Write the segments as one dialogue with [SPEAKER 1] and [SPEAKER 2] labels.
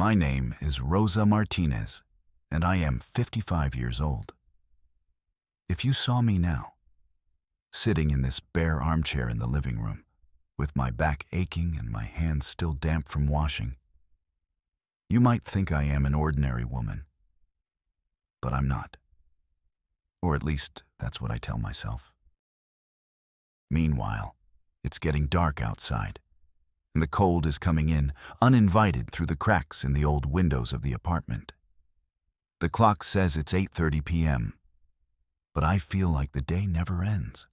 [SPEAKER 1] My name is Rosa Martinez, and I am 55 years old. If you saw me now, sitting in this bare armchair in the living room, with my back aching and my hands still damp from washing, you might think I am an ordinary woman. But I'm not. Or at least, that's what I tell myself. Meanwhile, it's getting dark outside, and the cold is coming in, uninvited through the cracks in the old windows of the apartment. The clock says it's 8:30 p.m., but I feel like the day never ends.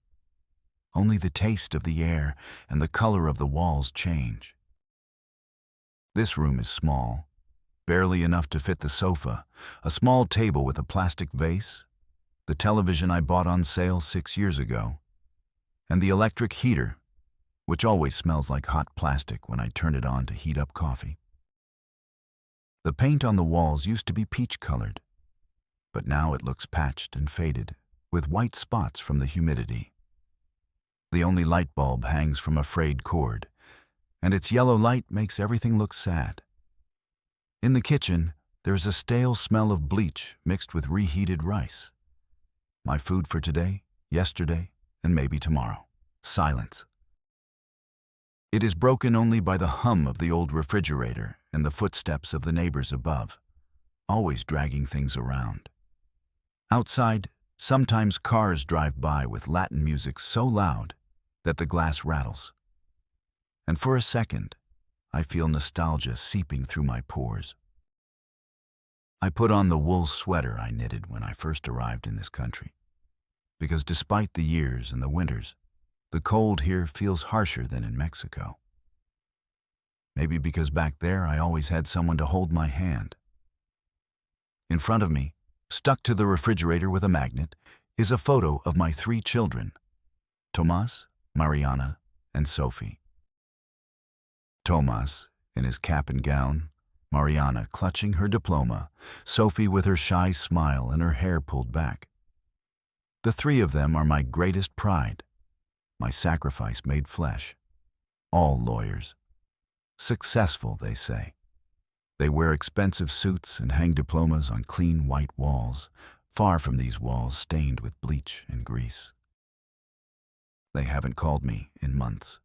[SPEAKER 1] Only the taste of the air and the color of the walls change. This room is small, barely enough to fit the sofa, a small table with a plastic vase, the television I bought on sale 6 years ago, and the electric heater, which always smells like hot plastic when I turn it on to heat up coffee. The paint on the walls used to be peach-colored, but now it looks patched and faded, with white spots from the humidity. The only light bulb hangs from a frayed cord, and its yellow light makes everything look sad. In the kitchen, there is a stale smell of bleach mixed with reheated rice. My food for today, yesterday, and maybe tomorrow. Silence. It is broken only by the hum of the old refrigerator and the footsteps of the neighbors above, always dragging things around. Outside, sometimes cars drive by with Latin music so loud that the glass rattles. And for a second, I feel nostalgia seeping through my pores. I put on the wool sweater I knitted when I first arrived in this country, because despite the years and the winters, the cold here feels harsher than in Mexico. Maybe because back there I always had someone to hold my hand. In front of me, stuck to the refrigerator with a magnet, is a photo of my 3 children, Tomas, Mariana, and Sophie. Tomas, in his cap and gown, Mariana clutching her diploma, Sophie with her shy smile and her hair pulled back. The 3 of them are my greatest pride, my sacrifice made flesh. All lawyers. Successful, they say. They wear expensive suits and hang diplomas on clean white walls, far from these walls stained with bleach and grease. They haven't called me in months.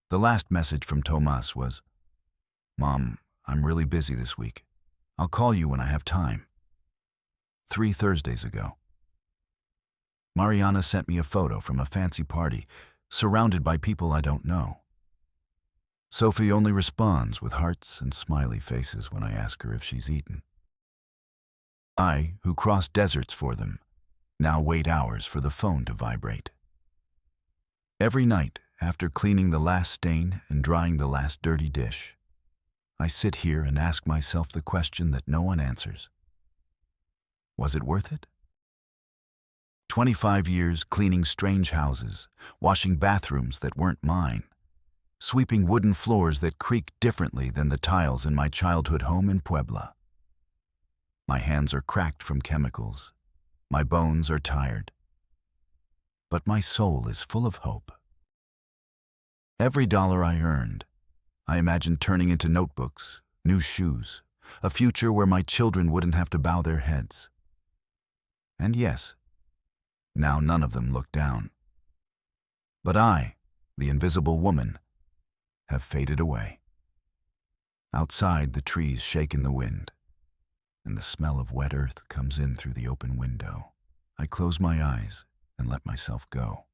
[SPEAKER 1] The last message from Tomas was, "Mom, I'm really busy this week. I'll call you when I have time." 3 Thursdays ago. Mariana sent me a photo from a fancy party, surrounded by people I don't know. Sophie only responds with hearts and smiley faces when I ask her if she's eaten. I, who crossed deserts for them, now wait hours for the phone to vibrate. Every night, after cleaning the last stain and drying the last dirty dish, I sit here and ask myself the question that no one answers. Was it worth it? 25 years cleaning strange houses, washing bathrooms that weren't mine, sweeping wooden floors that creak differently than the tiles in my childhood home in Puebla. My hands are cracked from chemicals. My bones are tired. But my soul is full of hope. Every dollar I earned, I imagined turning into notebooks, new shoes, a future where my children wouldn't have to bow their heads. And yes, now none of them look down. But I, the invisible woman, have faded away. Outside, the trees shake in the wind, and the smell of wet earth comes in through the open window. I close my eyes and let myself go.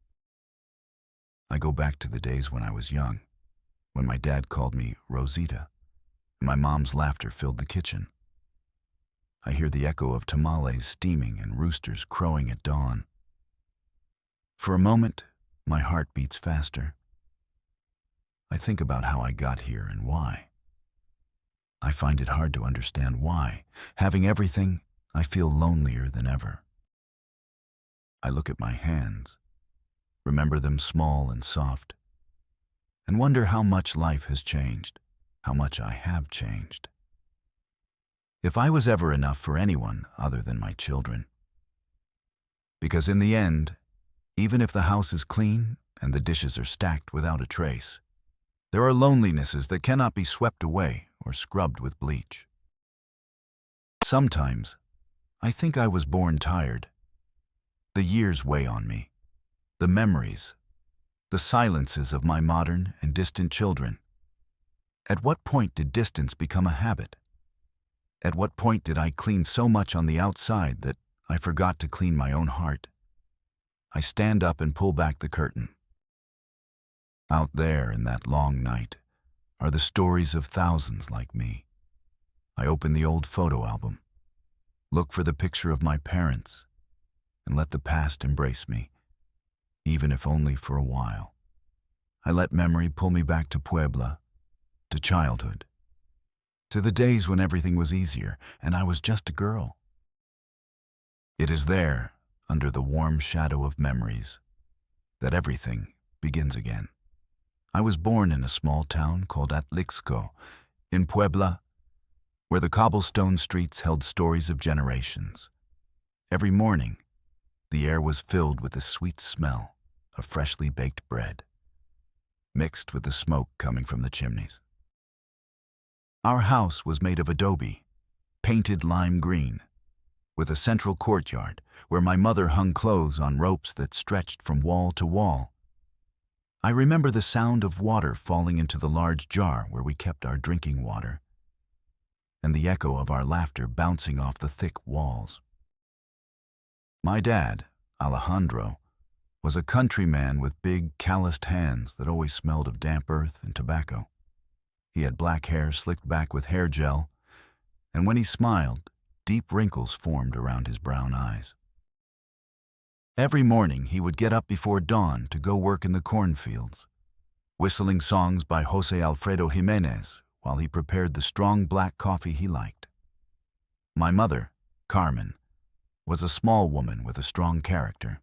[SPEAKER 1] I go back to the days when I was young, when my dad called me Rosita, and my mom's laughter filled the kitchen. I hear the echo of tamales steaming and roosters crowing at dawn. For a moment, my heart beats faster. I think about how I got here and why. I find it hard to understand why, having everything, I feel lonelier than ever. I look at my hands, remember them small and soft, and wonder how much life has changed, how much I have changed. If I was ever enough for anyone other than my children. Because in the end, even if the house is clean and the dishes are stacked without a trace, there are lonelinesses that cannot be swept away or scrubbed with bleach. Sometimes, I think I was born tired. The years weigh on me. The memories, the silences of my modern and distant children. At what point did distance become a habit? At what point did I clean so much on the outside that I forgot to clean my own heart? I stand up and pull back the curtain. Out there in that long night are the stories of thousands like me. I open the old photo album, look for the picture of my parents, and let the past embrace me, even if only for a while. I let memory pull me back to Puebla, to childhood, to the days when everything was easier and I was just a girl. It is there, under the warm shadow of memories, that everything begins again. I was born in a small town called Atlixco, in Puebla, where the cobblestone streets held stories of generations. Every morning, the air was filled with the sweet smell of freshly baked bread, mixed with the smoke coming from the chimneys. Our house was made of adobe, painted lime green, with a central courtyard where my mother hung clothes on ropes that stretched from wall to wall. I remember the sound of water falling into the large jar where we kept our drinking water, and the echo of our laughter bouncing off the thick walls. My dad, Alejandro, was a countryman with big, calloused hands that always smelled of damp earth and tobacco. He had black hair slicked back with hair gel, and when he smiled, deep wrinkles formed around his brown eyes. Every morning he would get up before dawn to go work in the cornfields, whistling songs by Jose Alfredo Jimenez while he prepared the strong black coffee he liked. My mother, Carmen, was a small woman with a strong character.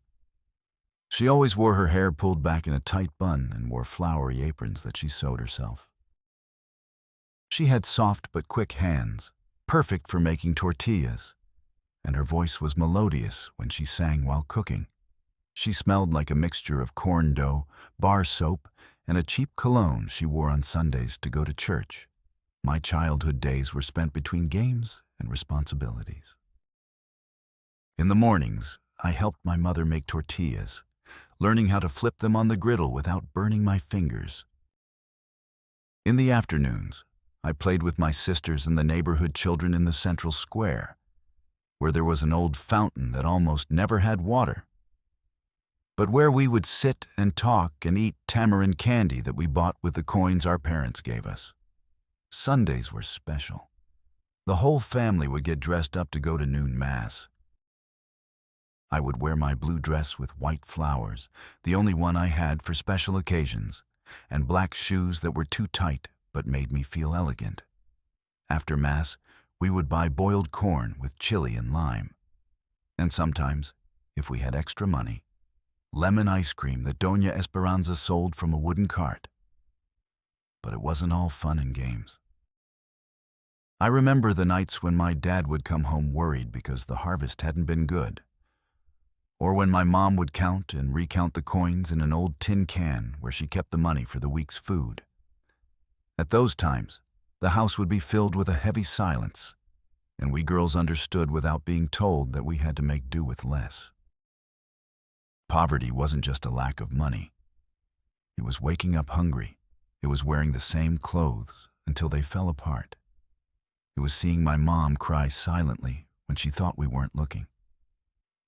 [SPEAKER 1] She always wore her hair pulled back in a tight bun and wore flowery aprons that she sewed herself. She had soft but quick hands, perfect for making tortillas, and her voice was melodious when she sang while cooking. She smelled like a mixture of corn dough, bar soap, and a cheap cologne she wore on Sundays to go to church. My childhood days were spent between games and responsibilities. In the mornings, I helped my mother make tortillas, learning how to flip them on the griddle without burning my fingers. In the afternoons, I played with my sisters and the neighborhood children in the central square, where there was an old fountain that almost never had water, but where we would sit and talk and eat tamarind candy that we bought with the coins our parents gave us. Sundays were special. The whole family would get dressed up to go to noon mass. I would wear my blue dress with white flowers, the only one I had for special occasions, and black shoes that were too tight but made me feel elegant. After mass, we would buy boiled corn with chili and lime, and sometimes, if we had extra money, lemon ice cream that Doña Esperanza sold from a wooden cart. But it wasn't all fun and games. I remember the nights when my dad would come home worried because the harvest hadn't been good, or when my mom would count and recount the coins in an old tin can where she kept the money for the week's food. At those times, the house would be filled with a heavy silence, and we girls understood without being told that we had to make do with less. Poverty wasn't just a lack of money. It was waking up hungry. It was wearing the same clothes until they fell apart. It was seeing my mom cry silently when she thought we weren't looking.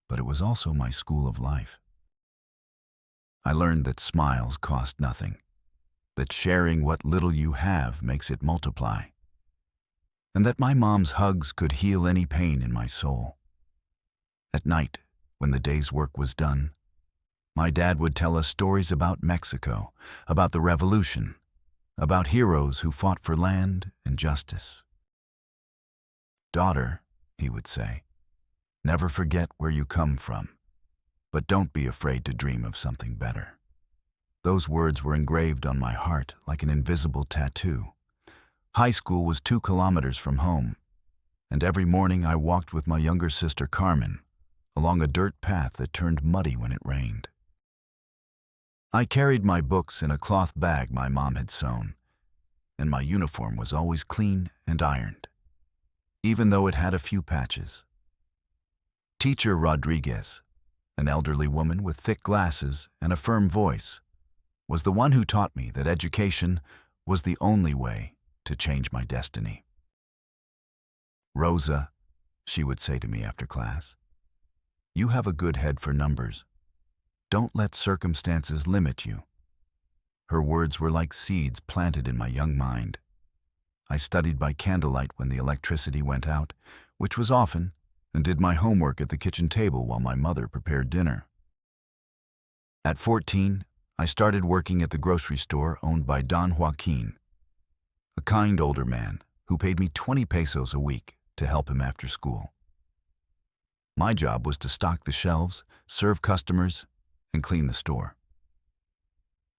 [SPEAKER 1] But it was also my school of life. I learned that smiles cost nothing, that sharing what little you have makes it multiply, and that my mom's hugs could heal any pain in my soul. At night, when the day's work was done, my dad would tell us stories about Mexico, about the revolution, about heroes who fought for land and justice. "Daughter," he would say, "never forget where you come from, but don't be afraid to dream of something better." Those words were engraved on my heart like an invisible tattoo. High school was 2 kilometers from home, and every morning I walked with my younger sister Carmen along a dirt path that turned muddy when it rained. I carried my books in a cloth bag my mom had sewn, and my uniform was always clean and ironed, even though it had a few patches. Teacher Rodriguez, an elderly woman with thick glasses and a firm voice, was the one who taught me that education was the only way to change my destiny. "Rosa," she would say to me after class, "you have a good head for numbers. Don't let circumstances limit you." Her words were like seeds planted in my young mind. I studied by candlelight when the electricity went out, which was often, and did my homework at the kitchen table while my mother prepared dinner. At 14, I started working at the grocery store owned by Don Joaquin, a kind older man who paid me 20 pesos a week to help him after school. My job was to stock the shelves, serve customers, and clean the store.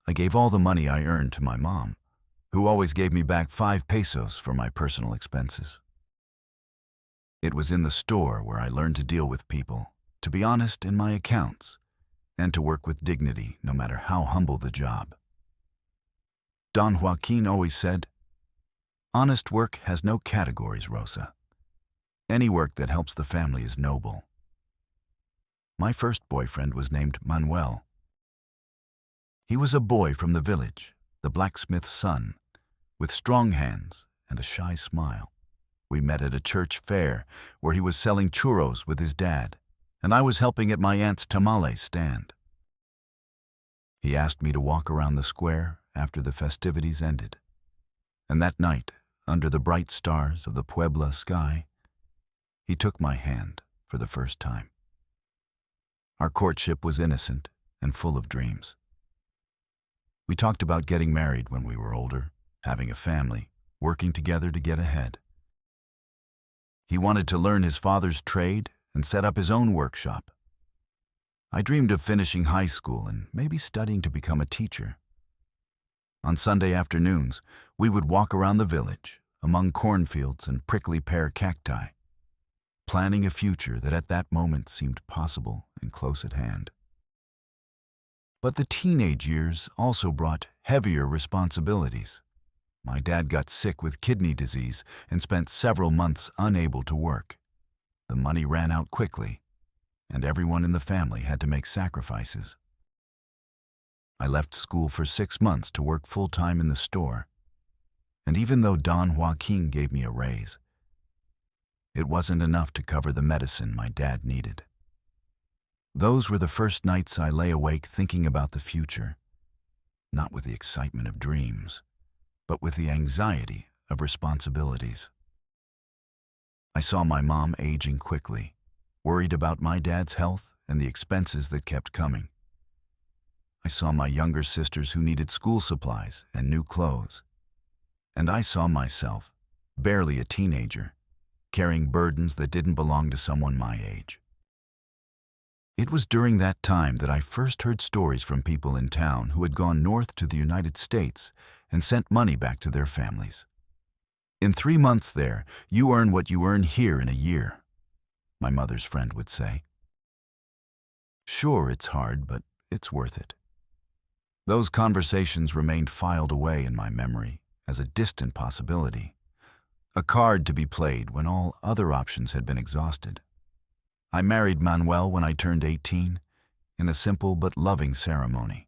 [SPEAKER 1] I gave all the money I earned to my mom, who always gave me back 5 pesos for my personal expenses. It was in the store where I learned to deal with people, to be honest in my accounts, and to work with dignity no matter how humble the job. Don Joaquin always said, "Honest work has no categories, Rosa. Any work that helps the family is noble." My first boyfriend was named Manuel. He was a boy from the village, the blacksmith's son, with strong hands and a shy smile. We met at a church fair where he was selling churros with his dad, and I was helping at my aunt's tamale stand. He asked me to walk around the square after the festivities ended, and that night, under the bright stars of the Puebla sky, he took my hand for the first time. Our courtship was innocent and full of dreams. We talked about getting married when we were older, having a family, working together to get ahead. He wanted to learn his father's trade and set up his own workshop. I dreamed of finishing high school and maybe studying to become a teacher. On Sunday afternoons, we would walk around the village, among cornfields and prickly pear cacti, planning a future that at that moment seemed possible and close at hand. But the teenage years also brought heavier responsibilities. My dad got sick with kidney disease and spent several months unable to work. The money ran out quickly, and everyone in the family had to make sacrifices. I left school for 6 months to work full-time in the store, and even though Don Joaquin gave me a raise, it wasn't enough to cover the medicine my dad needed. Those were the first nights I lay awake thinking about the future, not with the excitement of dreams, but with the anxiety of responsibilities. I saw my mom aging quickly, worried about my dad's health and the expenses that kept coming. I saw my younger sisters who needed school supplies and new clothes. And I saw myself, barely a teenager, carrying burdens that didn't belong to someone my age. It was during that time that I first heard stories from people in town who had gone north to the United States and sent money back to their families. "In 3 months there, you earn what you earn here in a year," my mother's friend would say. Sure, it's hard, but it's worth it. Those conversations remained filed away in my memory as a distant possibility, a card to be played when all other options had been exhausted. I married Manuel when I turned 18, in a simple but loving ceremony.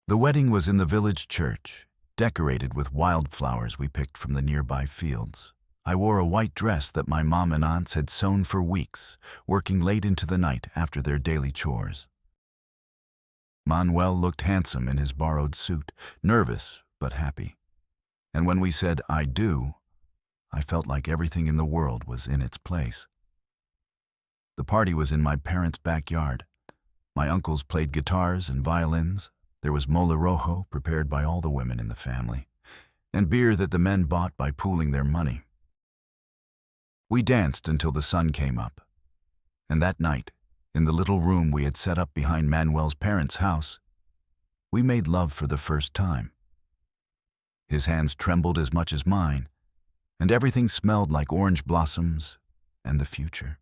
[SPEAKER 1] The wedding was in the village church, decorated with wildflowers we picked from the nearby fields. I wore a white dress that my mom and aunts had sewn for weeks, working late into the night after their daily chores. Manuel looked handsome in his borrowed suit, nervous but happy. And when we said, "I do," I felt like everything in the world was in its place. The party was in my parents' backyard. My uncles played guitars and violins. There was mole rojo prepared by all the women in the family, and beer that the men bought by pooling their money. We danced until the sun came up. And that night, in the little room we had set up behind Manuel's parents' house, we made love for the first time. His hands trembled as much as mine, and everything smelled like orange blossoms and the future.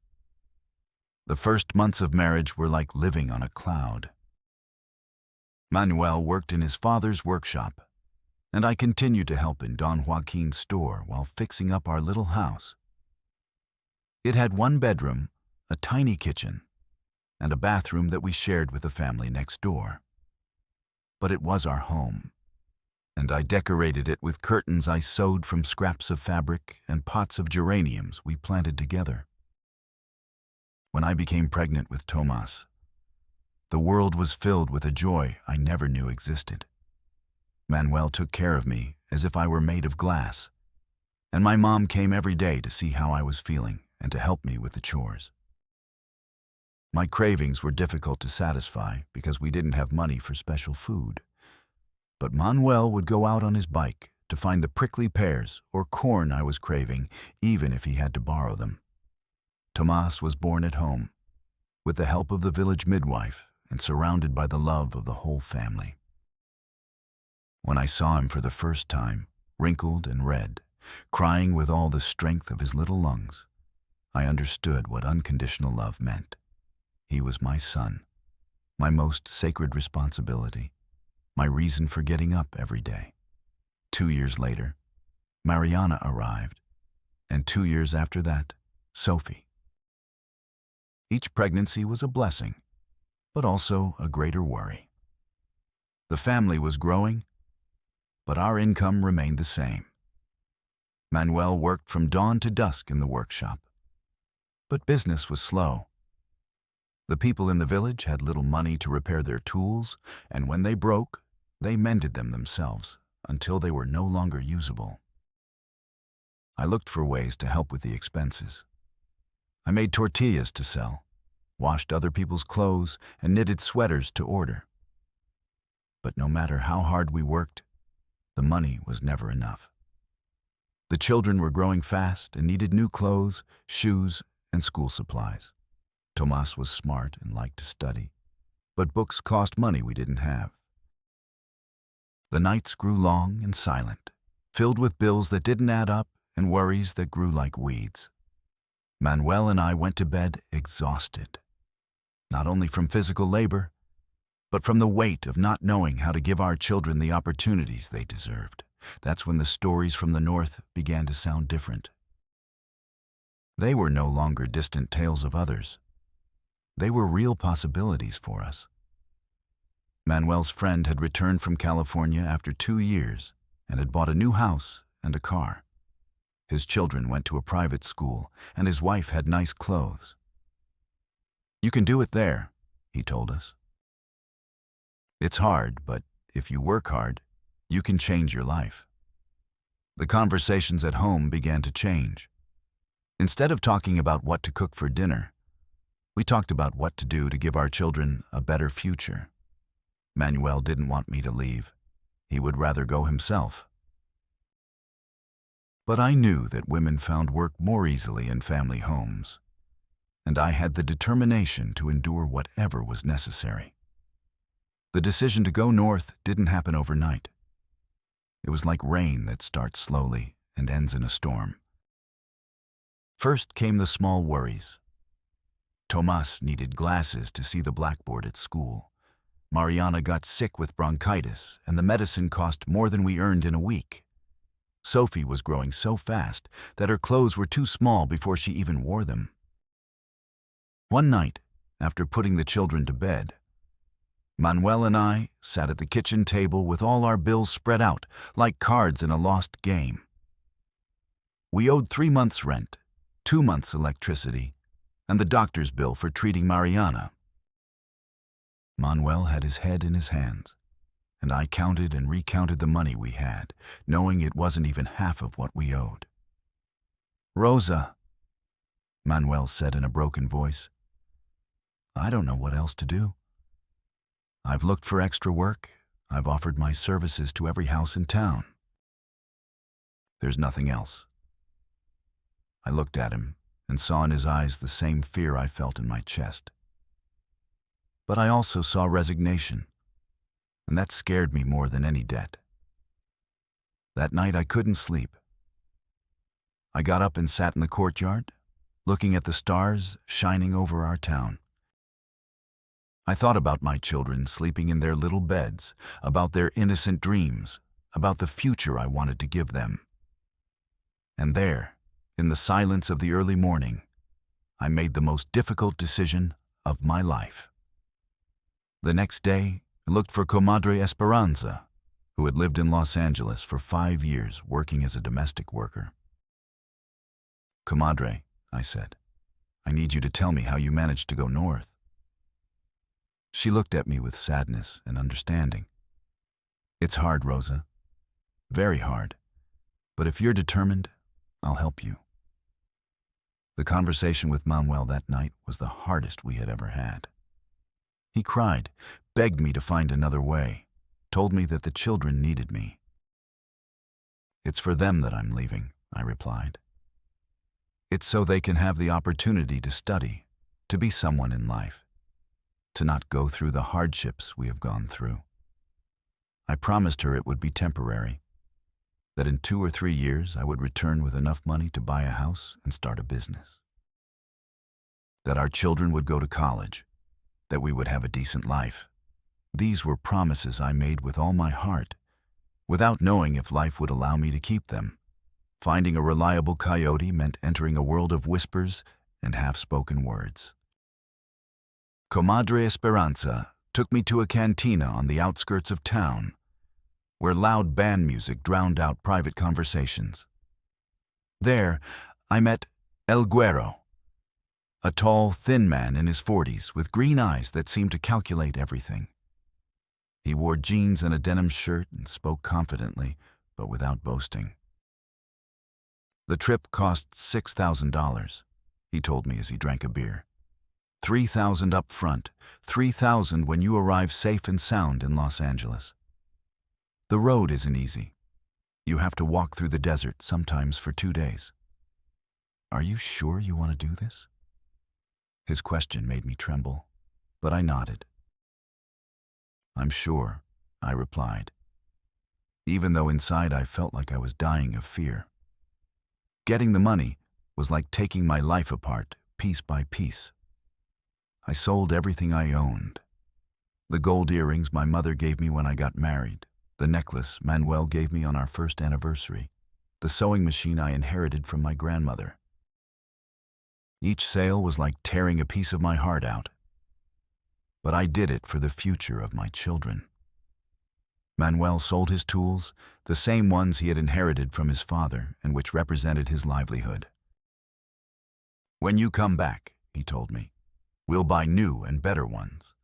[SPEAKER 1] The first months of marriage were like living on a cloud. Manuel worked in his father's workshop, and I continued to help in Don Joaquin's store while fixing up our little house. It had one bedroom, a tiny kitchen, and a bathroom that we shared with the family next door. But it was our home, and I decorated it with curtains I sewed from scraps of fabric and pots of geraniums we planted together. When I became pregnant with Tomas, the world was filled with a joy I never knew existed. Manuel took care of me as if I were made of glass, and my mom came every day to see how I was feeling and to help me with the chores. My cravings were difficult to satisfy because we didn't have money for special food. But Manuel would go out on his bike to find the prickly pears or corn I was craving, even if he had to borrow them. Tomas was born at home, with the help of the village midwife and surrounded by the love of the whole family. When I saw him for the first time, wrinkled and red, crying with all the strength of his little lungs, I understood what unconditional love meant. He was my son, my most sacred responsibility, my reason for getting up every day. 2 years later, Mariana arrived, and 2 years after that, Sophie. Each pregnancy was a blessing, but also a greater worry. The family was growing, but our income remained the same. Manuel worked from dawn to dusk in the workshop, but business was slow. The people in the village had little money to repair their tools, and when they broke, they mended them themselves until they were no longer usable. I looked for ways to help with the expenses. I made tortillas to sell, washed other people's clothes, and knitted sweaters to order. But no matter how hard we worked, the money was never enough. The children were growing fast and needed new clothes, shoes, and school supplies. Tomas was smart and liked to study, but books cost money we didn't have. The nights grew long and silent, filled with bills that didn't add up and worries that grew like weeds. Manuel and I went to bed exhausted, not only from physical labor, but from the weight of not knowing how to give our children the opportunities they deserved. That's when the stories from the north began to sound different. They were no longer distant tales of others. They were real possibilities for us. Manuel's friend had returned from California after 2 years and had bought a new house and a car. His children went to a private school, and his wife had nice clothes. "You can do it there," he told us. "It's hard, but if you work hard, you can change your life." The conversations at home began to change. Instead of talking about what to cook for dinner, we talked about what to do to give our children a better future. Manuel didn't want me to leave. He would rather go himself. But I knew that women found work more easily in family homes, and I had the determination to endure whatever was necessary. The decision to go north didn't happen overnight. It was like rain that starts slowly and ends in a storm. First came the small worries. Tomas needed glasses to see the blackboard at school. Mariana got sick with bronchitis, and the medicine cost more than we earned in a week. Sophie was growing so fast that her clothes were too small before she even wore them. One night, after putting the children to bed, Manuel and I sat at the kitchen table with all our bills spread out like cards in a lost game. We owed 3 months' rent, 2 months' electricity, and the doctor's bill for treating Mariana. Manuel had his head in his hands, and I counted and recounted the money we had, knowing it wasn't even half of what we owed. "Rosa," Manuel said in a broken voice, "I don't know what else to do. I've looked for extra work. I've offered my services to every house in town. There's nothing else." I looked at him and saw in his eyes the same fear I felt in my chest. But I also saw resignation, and that scared me more than any debt. That night I couldn't sleep. I got up and sat in the courtyard, looking at the stars shining over our town. I thought about my children sleeping in their little beds, about their innocent dreams, about the future I wanted to give them. And there, in the silence of the early morning, I made the most difficult decision of my life. The next day, I looked for Comadre Esperanza, who had lived in Los Angeles for 5 years working as a domestic worker. "Comadre," I said, "I need you to tell me how you managed to go north." She looked at me with sadness and understanding. "It's hard, Rosa. Very hard. But if you're determined, I'll help you." The conversation with Manuel that night was the hardest we had ever had. He cried, begged me to find another way, told me that the children needed me. "It's for them that I'm leaving," I replied. "It's so they can have the opportunity to study, to be someone in life, to not go through the hardships we have gone through." I promised her it would be temporary, that in 2 or 3 years I would return with enough money to buy a house and start a business. That our children would go to college, that we would have a decent life. These were promises I made with all my heart, without knowing if life would allow me to keep them. Finding a reliable coyote meant entering a world of whispers and half-spoken words. Comadre Esperanza took me to a cantina on the outskirts of town, where loud band music drowned out private conversations. There, I met El Güero, a tall, thin man in his 40s with green eyes that seemed to calculate everything. He wore jeans and a denim shirt and spoke confidently, but without boasting. "The trip cost $6,000, he told me as he drank a beer. $3,000 up front, $3,000 when you arrive safe and sound in Los Angeles. The road isn't easy. You have to walk through the desert, sometimes for 2 days. Are you sure you want to do this?" His question made me tremble, but I nodded. "I'm sure," I replied, even though inside I felt like I was dying of fear. Getting the money was like taking my life apart, piece by piece. I sold everything I owned. The gold earrings my mother gave me when I got married, the necklace Manuel gave me on our first anniversary, the sewing machine I inherited from my grandmother. Each sale was like tearing a piece of my heart out. But I did it for the future of my children. Manuel sold his tools, the same ones he had inherited from his father and which represented his livelihood. "When you come back," he told me, "we'll buy new and better ones."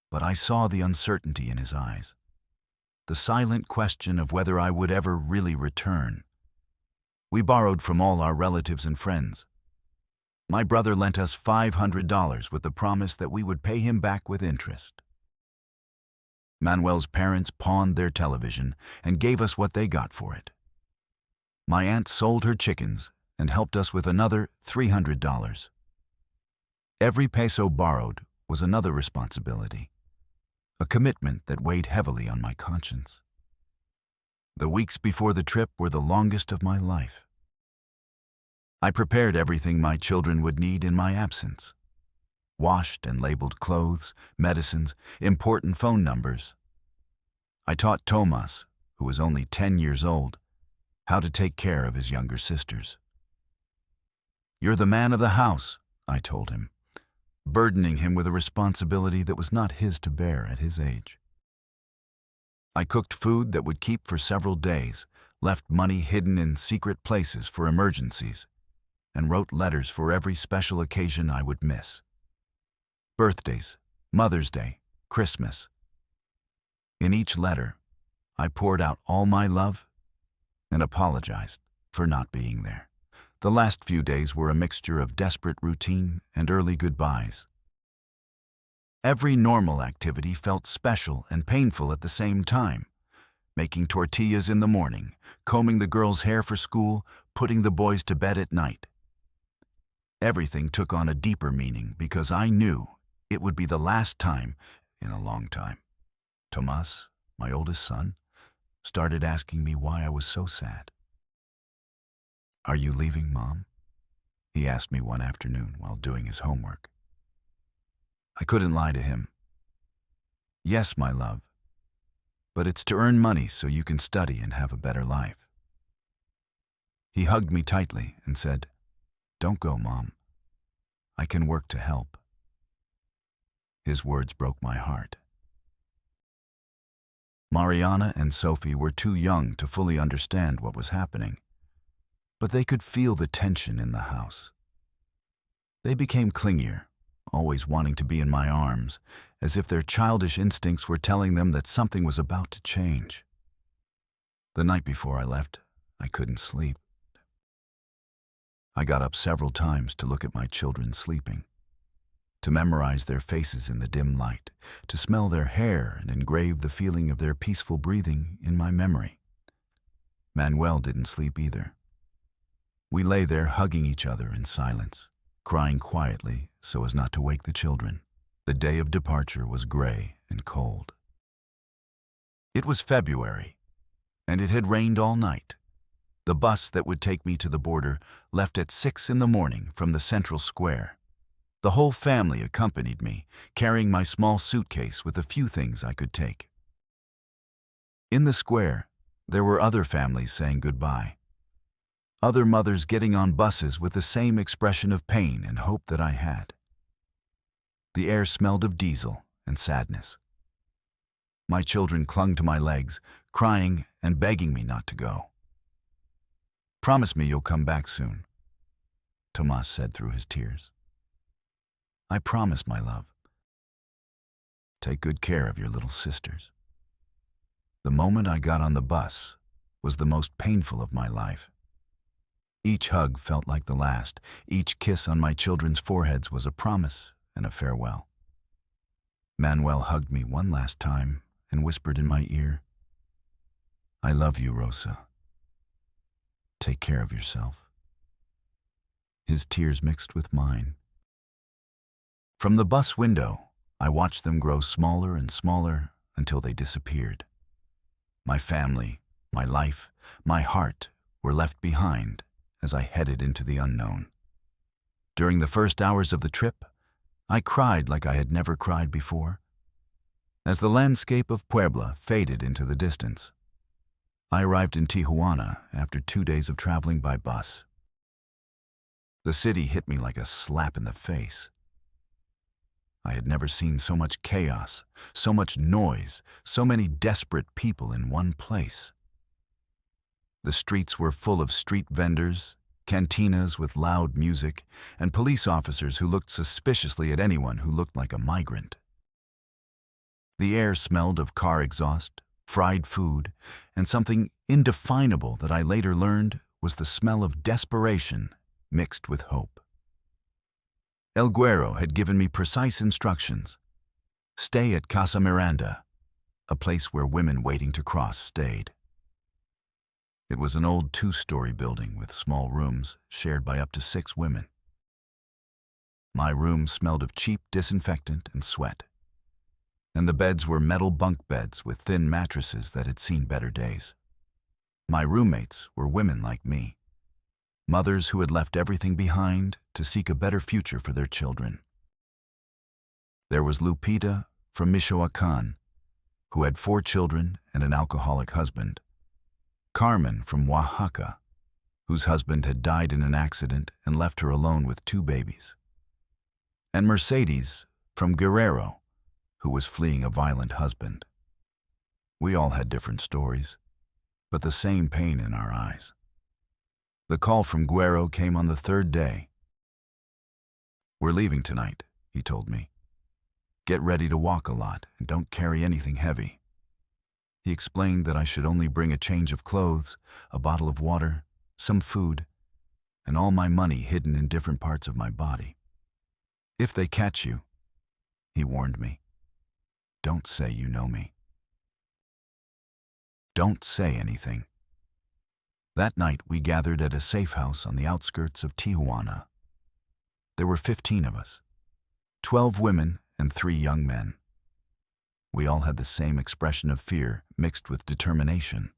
[SPEAKER 1] But I saw the uncertainty in his eyes, the silent question of whether I would ever really return. We borrowed from all our relatives and friends. My brother lent us $500 with the promise that we would pay him back with interest. Manuel's parents pawned their television and gave us what they got for it. My aunt sold her chickens and helped us with another $300. Every peso borrowed was another responsibility, a commitment that weighed heavily on my conscience. The weeks before the trip were the longest of my life. I prepared everything my children would need in my absence. Washed and labeled clothes, medicines, important phone numbers. I taught Tomas, who was only 10 years old, how to take care of his younger sisters. "You're the man of the house," I told him, burdening him with a responsibility that was not his to bear at his age. I cooked food that would keep for several days, left money hidden in secret places for emergencies, and wrote letters for every special occasion I would miss. Birthdays, Mother's Day, Christmas. In each letter, I poured out all my love and apologized for not being there. The last few days were a mixture of desperate routine and early goodbyes. Every normal activity felt special and painful at the same time. Making tortillas in the morning, combing the girls' hair for school, putting the boys to bed at night. Everything took on a deeper meaning because I knew it would be the last time in a long time. Tomas, my oldest son, started asking me why I was so sad. "Are you leaving, Mom?" he asked me one afternoon while doing his homework. I couldn't lie to him. "Yes, my love. but it's to earn money so you can study and have a better life." He hugged me tightly and said, "Don't go, Mom. I can work to help." His words broke my heart. Mariana and Sophie were too young to fully understand what was happening, but they could feel the tension in the house. They became clingier, always wanting to be in my arms, as if their childish instincts were telling them that something was about to change. The night before I left, I couldn't sleep. I got up several times to look at my children sleeping, to memorize their faces in the dim light, to smell their hair and engrave the feeling of their peaceful breathing in my memory. Manuel didn't sleep either. We lay there hugging each other in silence, crying quietly so as not to wake the children. The day of departure was gray and cold. It was February, and it had rained all night. The bus that would take me to the border left at 6 in the morning from the central square. The whole family accompanied me, carrying my small suitcase with a few things I could take. In the square, there were other families saying goodbye. Other mothers getting on buses with the same expression of pain and hope that I had. The air smelled of diesel and sadness. My children clung to my legs, crying and begging me not to go. "Promise me you'll come back soon," Tomas said through his tears. "I promise, my love. Take good care of your little sisters." The moment I got on the bus was the most painful of my life. Each hug felt like the last. Each kiss on my children's foreheads was a promise and a farewell. Manuel hugged me one last time and whispered in my ear, "I love you, Rosa. Take care of yourself." His tears mixed with mine. From the bus window, I watched them grow smaller and smaller until they disappeared. My family, my life, my heart were left behind as I headed into the unknown. During the first hours of the trip, I cried like I had never cried before. As the landscape of Puebla faded into the distance, I arrived in Tijuana after 2 days of traveling by bus. The city hit me like a slap in the face. I had never seen so much chaos, so much noise, so many desperate people in one place. The streets were full of street vendors, cantinas with loud music, and police officers who looked suspiciously at anyone who looked like a migrant. The air smelled of car exhaust, fried food, and something indefinable that I later learned was the smell of desperation mixed with hope. El Güero had given me precise instructions. Stay at Casa Miranda, a place where women waiting to cross stayed. It was an old 2-story building with small rooms shared by up to 6 women. My room smelled of cheap disinfectant and sweat, and the beds were metal bunk beds with thin mattresses that had seen better days. My roommates were women like me, mothers who had left everything behind to seek a better future for their children. There was Lupita from Michoacán, who had 4 children and an alcoholic husband. Carmen from Oaxaca, whose husband had died in an accident and left her alone with 2 babies. And Mercedes from Guerrero, who was fleeing a violent husband. We all had different stories, but the same pain in our eyes. The call from Guerrero came on the 3rd day. "We're leaving tonight," he told me. "Get ready to walk a lot and don't carry anything heavy." He explained that I should only bring a change of clothes, a bottle of water, some food, and all my money hidden in different parts of my body. "If they catch you," he warned me, "don't say you know me. Don't say anything." That night we gathered at a safe house on the outskirts of Tijuana. There were 15 of us, 12 women and 3 young men. We all had the same expression of fear mixed with determination.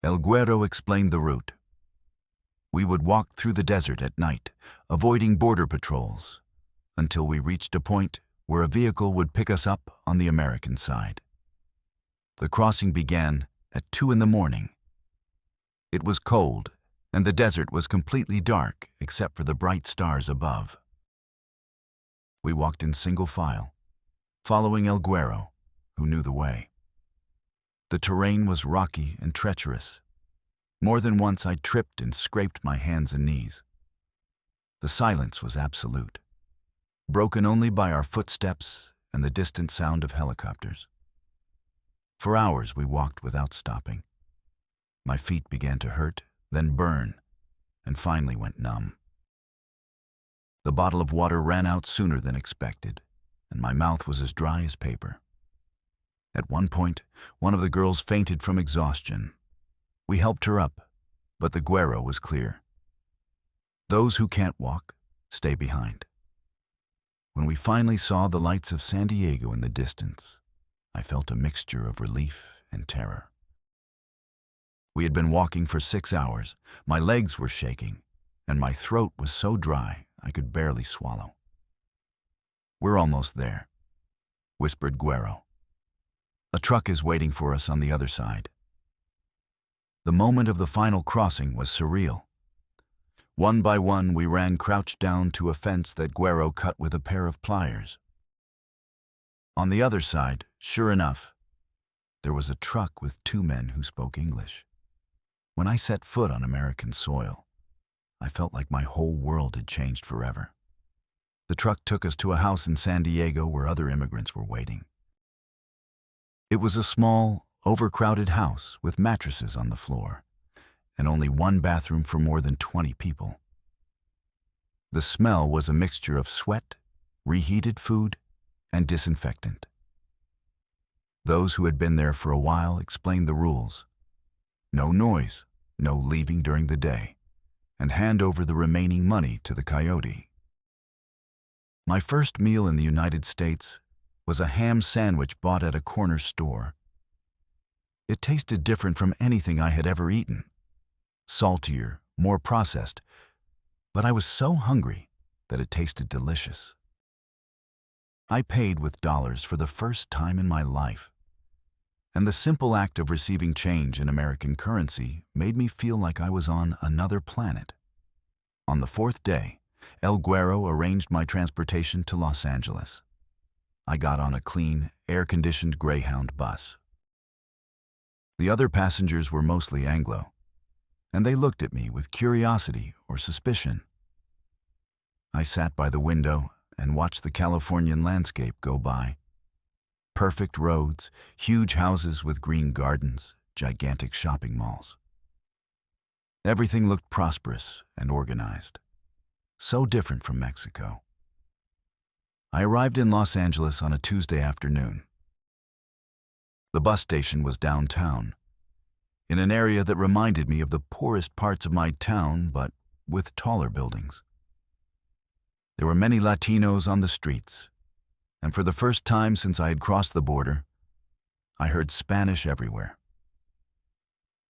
[SPEAKER 1] El Güero explained the route. We would walk through the desert at night, avoiding border patrols, until we reached a point where a vehicle would pick us up on the American side. The crossing began at 2 in the morning. It was cold, and the desert was completely dark except for the bright stars above. We walked in single file, following El Guero, who knew the way. The terrain was rocky and treacherous. More than once I tripped and scraped my hands and knees. The silence was absolute, broken only by our footsteps and the distant sound of helicopters. For hours we walked without stopping. My feet began to hurt, then burn, and finally went numb. The bottle of water ran out sooner than expected, and my mouth was as dry as paper. At one point, one of the girls fainted from exhaustion. We helped her up, but the Guero was clear. Those who can't walk, stay behind. When we finally saw the lights of San Diego in the distance, I felt a mixture of relief and terror. We had been walking for 6 hours, my legs were shaking, and my throat was so dry I could barely swallow. "We're almost there," whispered Guero. "A truck is waiting for us on the other side." The moment of the final crossing was surreal. One by one, we ran crouched down to a fence that Guero cut with a pair of pliers. On the other side, sure enough, there was a truck with 2 men who spoke English. When I set foot on American soil, I felt like my whole world had changed forever. The truck took us to a house in San Diego where other immigrants were waiting. It was a small, overcrowded house with mattresses on the floor, and only one bathroom for more than 20 people. The smell was a mixture of sweat, reheated food, and disinfectant. Those who had been there for a while explained the rules. No noise, no leaving during the day, and hand over the remaining money to the coyote. My first meal in the United States was a ham sandwich bought at a corner store. It tasted different from anything I had ever eaten. Saltier, more processed, but I was so hungry that it tasted delicious. I paid with dollars for the first time in my life, and the simple act of receiving change in American currency made me feel like I was on another planet. On the 4th day, El Guero arranged my transportation to Los Angeles. I got on a clean, air-conditioned Greyhound bus. The other passengers were mostly Anglo, and they looked at me with curiosity or suspicion. I sat by the window and watched the Californian landscape go by. Perfect roads, huge houses with green gardens, gigantic shopping malls. Everything looked prosperous and organized, so different from Mexico. I arrived in Los Angeles on a Tuesday afternoon. The bus station was downtown, in an area that reminded me of the poorest parts of my town, but with taller buildings. There were many Latinos on the streets, and for the first time since I had crossed the border, I heard Spanish everywhere.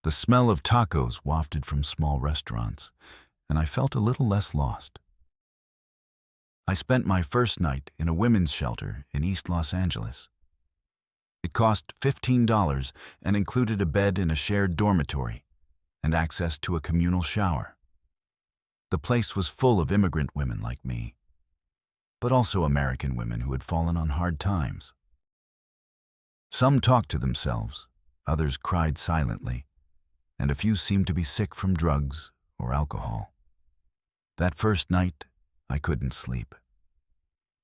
[SPEAKER 1] The smell of tacos wafted from small restaurants, and I felt a little less lost. I spent my first night in a women's shelter in East Los Angeles. It cost $15 and included a bed in a shared dormitory and access to a communal shower. The place was full of immigrant women like me, but also American women who had fallen on hard times. Some talked to themselves, others cried silently, and a few seemed to be sick from drugs or alcohol. That first night, I couldn't sleep.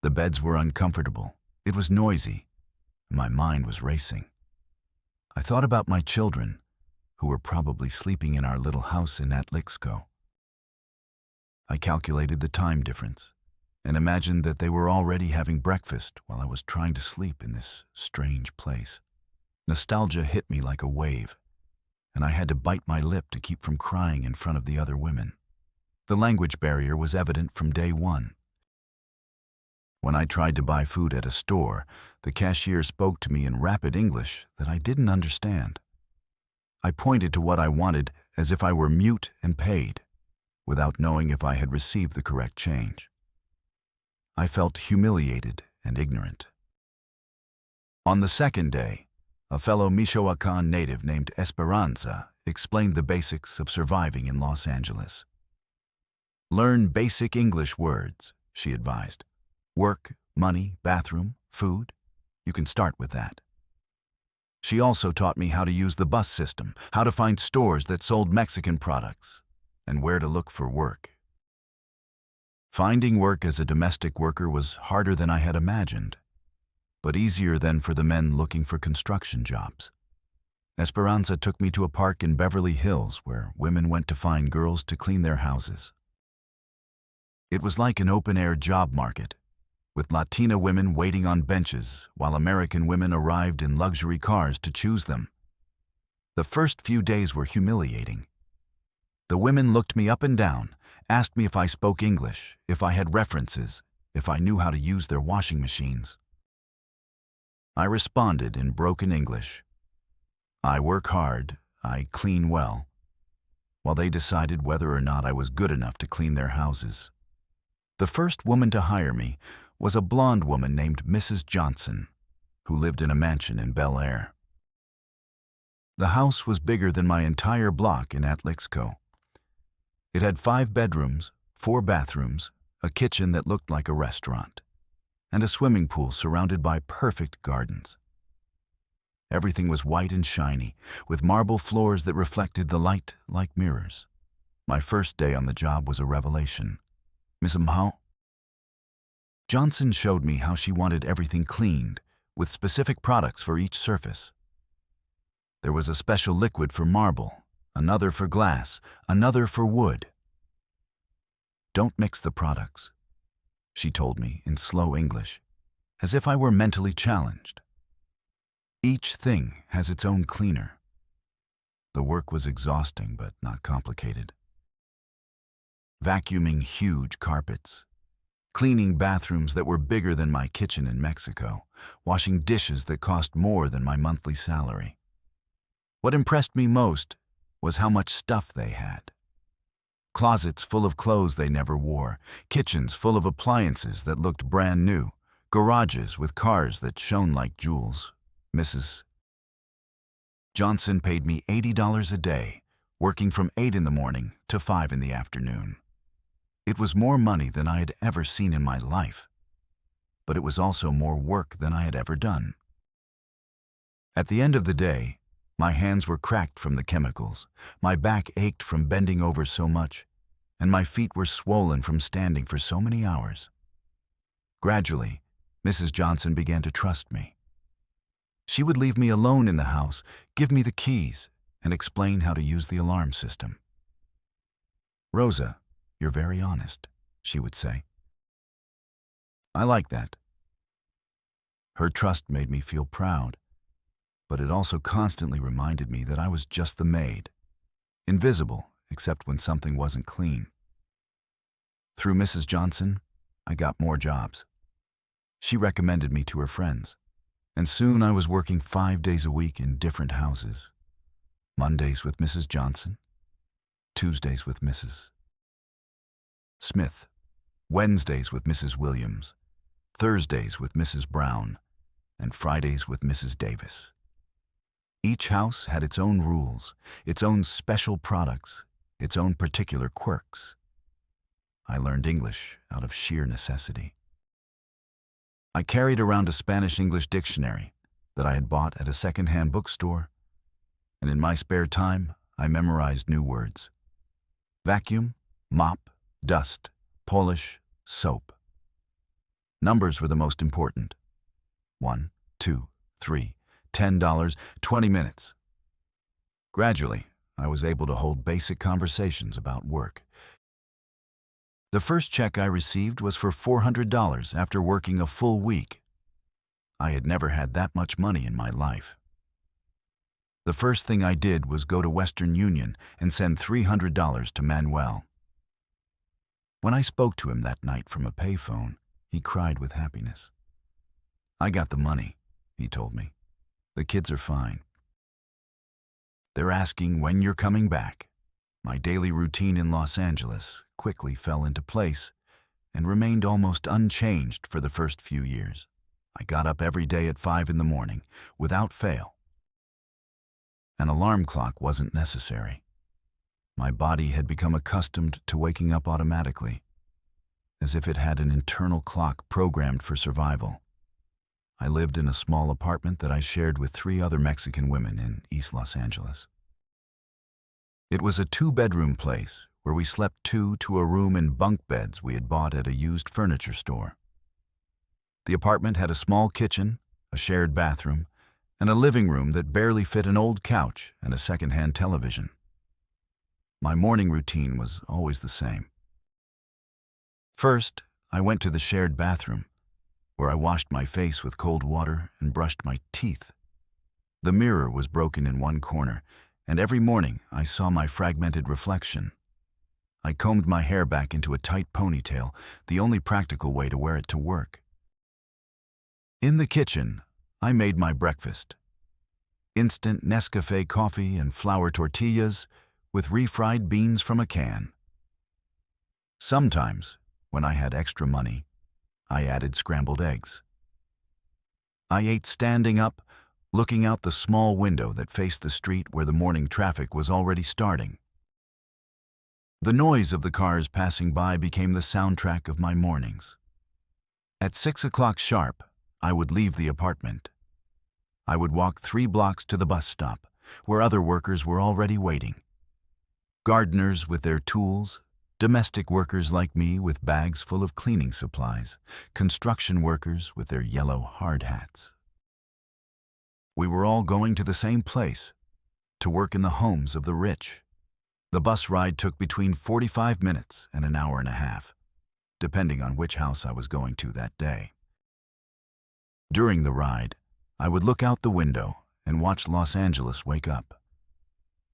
[SPEAKER 1] The beds were uncomfortable, it was noisy, and my mind was racing. I thought about my children, who were probably sleeping in our little house in Atlixco. I calculated the time difference and imagined that they were already having breakfast while I was trying to sleep in this strange place. Nostalgia hit me like a wave, and I had to bite my lip to keep from crying in front of the other women. The language barrier was evident from day one. When I tried to buy food at a store, the cashier spoke to me in rapid English that I didn't understand. I pointed to what I wanted as if I were mute and paid, without knowing if I had received the correct change. I felt humiliated and ignorant. On the second day, A fellow Michoacan native named Esperanza explained the basics of surviving in Los Angeles. Learn basic English words, she advised. Work, money, bathroom, food. You can start with that. She also taught me how to use the bus system, how to find stores that sold Mexican products, and where to look for work. Finding work as a domestic worker was harder than I had imagined, but easier than for the men looking for construction jobs. Esperanza took me to a park in Beverly Hills where women went to find girls to clean their houses. It was like an open-air job market, with Latina women waiting on benches while American women arrived in luxury cars to choose them. The first few days were humiliating. The women looked me up and down, asked me if I spoke English, if I had references, if I knew how to use their washing machines. I responded in broken English. I work hard, I clean well, while they decided whether or not I was good enough to clean their houses. The first woman to hire me was a blonde woman named Mrs. Johnson, who lived in a mansion in Bel Air. The house was bigger than my entire block in Atlixco. It had 5 bedrooms, 4 bathrooms, a kitchen that looked like a restaurant, and a swimming pool surrounded by perfect gardens. Everything was white and shiny, with marble floors that reflected the light like mirrors. My first day on the job was a revelation. Miss Mao? Johnson showed me how she wanted everything cleaned, with specific products for each surface. There was a special liquid for marble, another for glass, another for wood. Don't mix the products, she told me in slow English, as if I were mentally challenged. Each thing has its own cleaner. The work was exhausting but not complicated. Vacuuming huge carpets, cleaning bathrooms that were bigger than my kitchen in Mexico, washing dishes that cost more than my monthly salary. What impressed me most was how much stuff they had. Closets full of clothes they never wore, kitchens full of appliances that looked brand new, garages with cars that shone like jewels. Mrs. Johnson paid me $80 a day, working from 8 in the morning to 5 in the afternoon. It was more money than I had ever seen in my life, but it was also more work than I had ever done. At the end of the day, my hands were cracked from the chemicals, my back ached from bending over so much, and my feet were swollen from standing for so many hours. Gradually, Mrs. Johnson began to trust me. She would leave me alone in the house, give me the keys, and explain how to use the alarm system. "Rosa, you're very honest," she would say. I like that. Her trust made me feel proud, but it also constantly reminded me that I was just the maid, invisible except when something wasn't clean. Through Mrs. Johnson, I got more jobs. She recommended me to her friends, and soon I was working 5 days a week in different houses. Mondays with Mrs. Johnson, Tuesdays with Mrs. Smith, Wednesdays with Mrs. Williams, Thursdays with Mrs. Brown, and Fridays with Mrs. Davis. Each house had its own rules, its own special products, its own particular quirks. I learned English out of sheer necessity. I carried around a Spanish-English dictionary that I had bought at a second-hand bookstore, and in my spare time, I memorized new words. Vacuum, mop, dust, polish, soap. Numbers were the most important. 1, 2, 3, $10, 20 minutes. Gradually, I was able to hold basic conversations about work. The first check I received was for $400 after working a full week. I had never had that much money in my life. The first thing I did was go to Western Union and send $300 to Manuel. When I spoke to him that night from a payphone, he cried with happiness. "I got the money," he told me. "The kids are fine. They're asking when you're coming back." My daily routine in Los Angeles quickly fell into place and remained almost unchanged for the first few years. I got up every day at 5 in the morning, without fail, An alarm clock wasn't necessary. My body had become accustomed to waking up automatically, as if it had an internal clock programmed for survival. I lived in a small apartment that I shared with 3 other Mexican women in East Los Angeles. It was a 2-bedroom place where we slept 2 to a room in bunk beds we had bought at a used furniture store. The apartment had a small kitchen, a shared bathroom, and a living room that barely fit an old couch and a second-hand television. My morning routine was always the same. First, I went to the shared bathroom, where I washed my face with cold water and brushed my teeth. The mirror was broken in one corner, and every morning I saw my fragmented reflection. I combed my hair back into a tight ponytail, the only practical way to wear it to work. In the kitchen, I made my breakfast. Instant Nescafe coffee and flour tortillas with refried beans from a can. Sometimes, when I had extra money, I added scrambled eggs. I ate standing up, looking out the small window that faced the street where the morning traffic was already starting. The noise of the cars passing by became the soundtrack of my mornings. At 6 o'clock sharp, I would leave the apartment. I would walk 3 blocks to the bus stop, where other workers were already waiting. Gardeners with their tools, domestic workers like me with bags full of cleaning supplies, construction workers with their yellow hard hats. We were all going to the same place, to work in the homes of the rich. The bus ride took between 45 minutes and an hour and a half, depending on which house I was going to that day. During the ride, I would look out the window and watch Los Angeles wake up.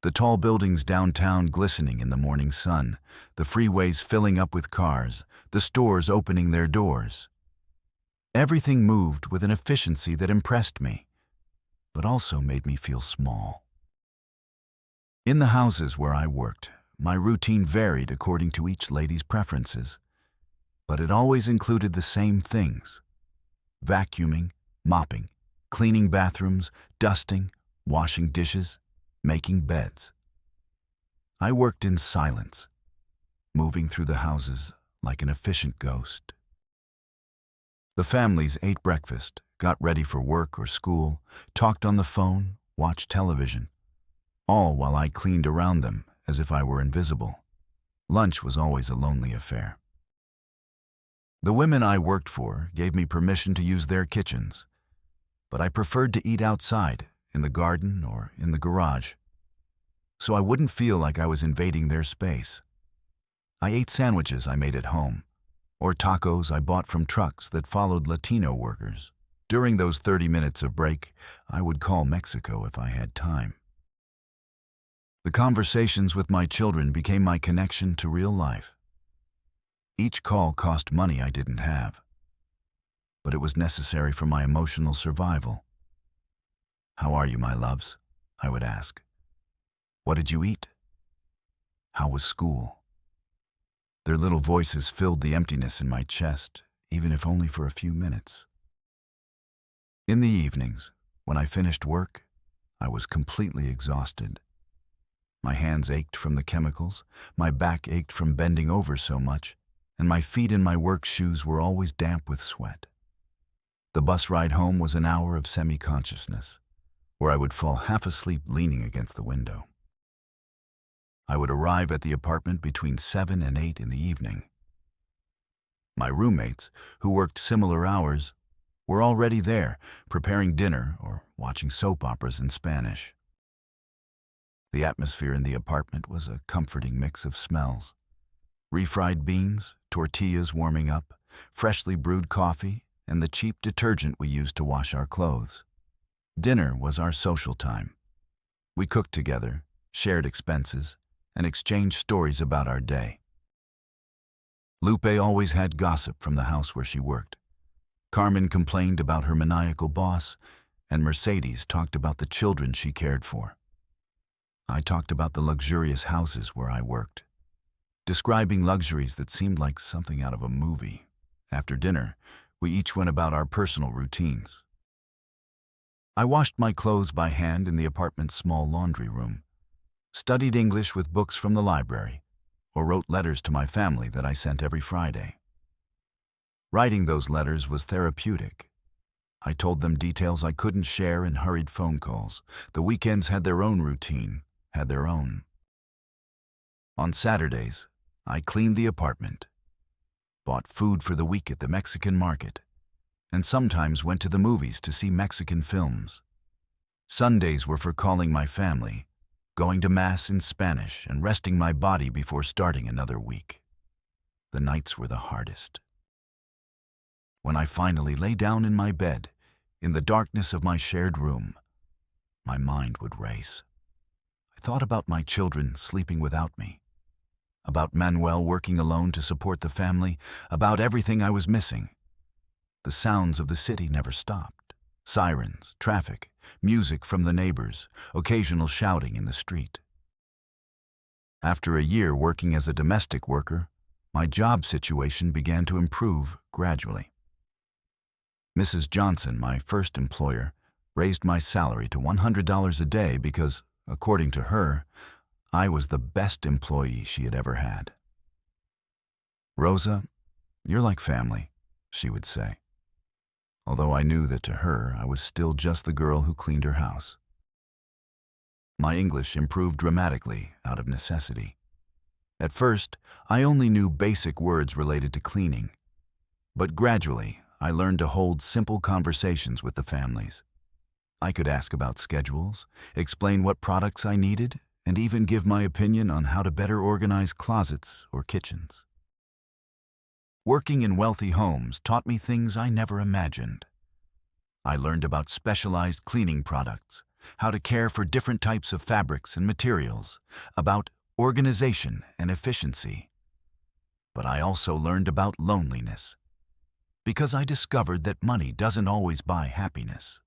[SPEAKER 1] The tall buildings downtown glistening in the morning sun, the freeways filling up with cars, the stores opening their doors. Everything moved with an efficiency that impressed me, but also made me feel small. In the houses where I worked, my routine varied according to each lady's preferences, but it always included the same things: vacuuming, mopping, cleaning bathrooms, dusting, washing dishes, making beds. I worked in silence, moving through the houses like an efficient ghost. The families ate breakfast, got ready for work or school, talked on the phone, watched television, all while I cleaned around them as if I were invisible. Lunch was always a lonely affair. The women I worked for gave me permission to use their kitchens, but I preferred to eat outside, in the garden or in the garage, so I wouldn't feel like I was invading their space. I ate sandwiches I made at home, or tacos I bought from trucks that followed Latino workers. During those 30 minutes of break, I would call Mexico if I had time. The conversations with my children became my connection to real life. Each call cost money I didn't have, but it was necessary for my emotional survival. "How are you, my loves?" I would ask. "What did you eat? How was school?" Their little voices filled the emptiness in my chest, even if only for a few minutes. In the evenings, when I finished work, I was completely exhausted. My hands ached from the chemicals, my back ached from bending over so much, and my feet in my work shoes were always damp with sweat. The bus ride home was an hour of semi-consciousness, where I would fall half asleep leaning against the window. I would arrive at the apartment between 7 and 8 in the evening. My roommates, who worked similar hours, were already there, preparing dinner or watching soap operas in Spanish. The atmosphere in the apartment was a comforting mix of smells: refried beans, tortillas warming up, freshly brewed coffee, and the cheap detergent we used to wash our clothes. Dinner was our social time. We cooked together, shared expenses, and exchanged stories about our day. Lupe always had gossip from the house where she worked. Carmen complained about her maniacal boss, and Mercedes talked about the children she cared for. I talked about the luxurious houses where I worked, describing luxuries that seemed like something out of a movie. After dinner, we each went about our personal routines. I washed my clothes by hand in the apartment's small laundry room, studied English with books from the library, or wrote letters to my family that I sent every Friday. Writing those letters was therapeutic. I told them details I couldn't share in hurried phone calls. The weekends had their own routine, had their own. On Saturdays, I cleaned the apartment, bought food for the week at the Mexican market, and sometimes went to the movies to see Mexican films. Sundays were for calling my family, going to Mass in Spanish, and resting my body before starting another week. The nights were the hardest. When I finally lay down in my bed, in the darkness of my shared room, my mind would race. I thought about my children sleeping without me, about Manuel working alone to support the family, about everything I was missing. The sounds of the city never stopped. Sirens, traffic, music from the neighbors, occasional shouting in the street. After a year working as a domestic worker, my job situation began to improve gradually. Mrs. Johnson, my first employer, raised my salary to $100 a day because, according to her, I was the best employee she had ever had. "Rosa, you're like family," she would say, although I knew that to her I was still just the girl who cleaned her house. My English improved dramatically out of necessity. At first, I only knew basic words related to cleaning, but gradually I learned to hold simple conversations with the families. I could ask about schedules, explain what products I needed, and even give my opinion on how to better organize closets or kitchens. Working in wealthy homes taught me things I never imagined. I learned about specialized cleaning products, how to care for different types of fabrics and materials, about organization and efficiency. But I also learned about loneliness, because I discovered that money doesn't always buy happiness.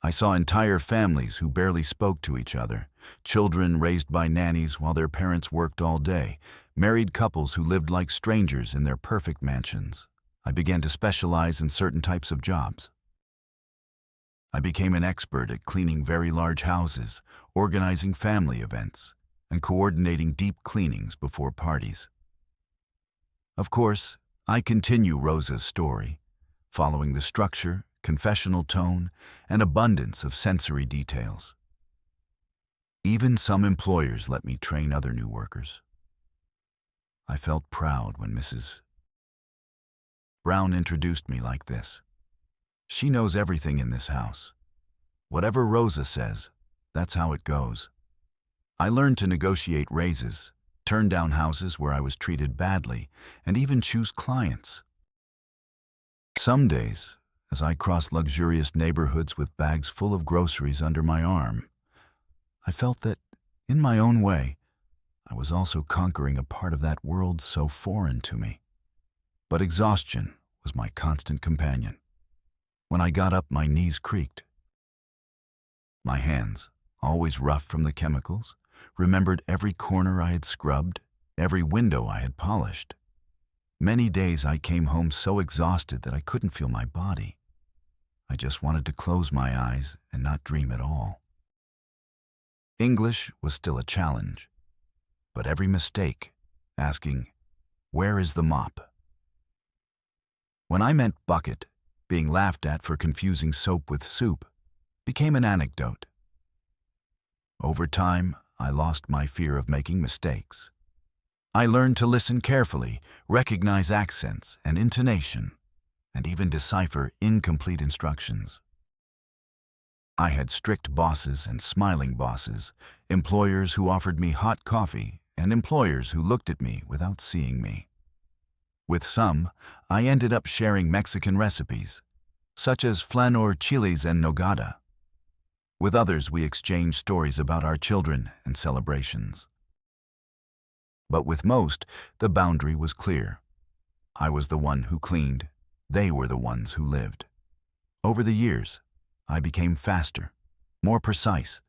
[SPEAKER 1] I saw entire families who barely spoke to each other, children raised by nannies while their parents worked all day, married couples who lived like strangers in their perfect mansions. I began to specialize in certain types of jobs. I became an expert at cleaning very large houses, organizing family events, and coordinating deep cleanings before parties. Of course, I continue Rosa's story, following the structure, confessional tone, and abundance of sensory details. Even some employers let me train other new workers. I felt proud when Mrs. Brown introduced me like this. "She knows everything in this house. Whatever Rosa says, that's how it goes." I learned to negotiate raises, turn down houses where I was treated badly, and even choose clients. Some days, as I crossed luxurious neighborhoods with bags full of groceries under my arm, I felt that, in my own way, I was also conquering a part of that world so foreign to me. But exhaustion was my constant companion. When I got up, my knees creaked. My hands, always rough from the chemicals, remembered every corner I had scrubbed, every window I had polished. Many days I came home so exhausted that I couldn't feel my body. I just wanted to close my eyes and not dream at all. English was still a challenge, but every mistake, asking, "Where is the mop?" When I meant bucket, being laughed at for confusing soap with soup, became an anecdote. Over time, I lost my fear of making mistakes. I learned to listen carefully, recognize accents and intonation, and even decipher incomplete instructions. I had strict bosses and smiling bosses, employers who offered me hot coffee, and employers who looked at me without seeing me. With some, I ended up sharing Mexican recipes, such as flan chiles en nogada. With others, we exchanged stories about our children and celebrations. But with most, the boundary was clear. I was the one who cleaned. They were the ones who lived. Over the years, I became faster, more precise,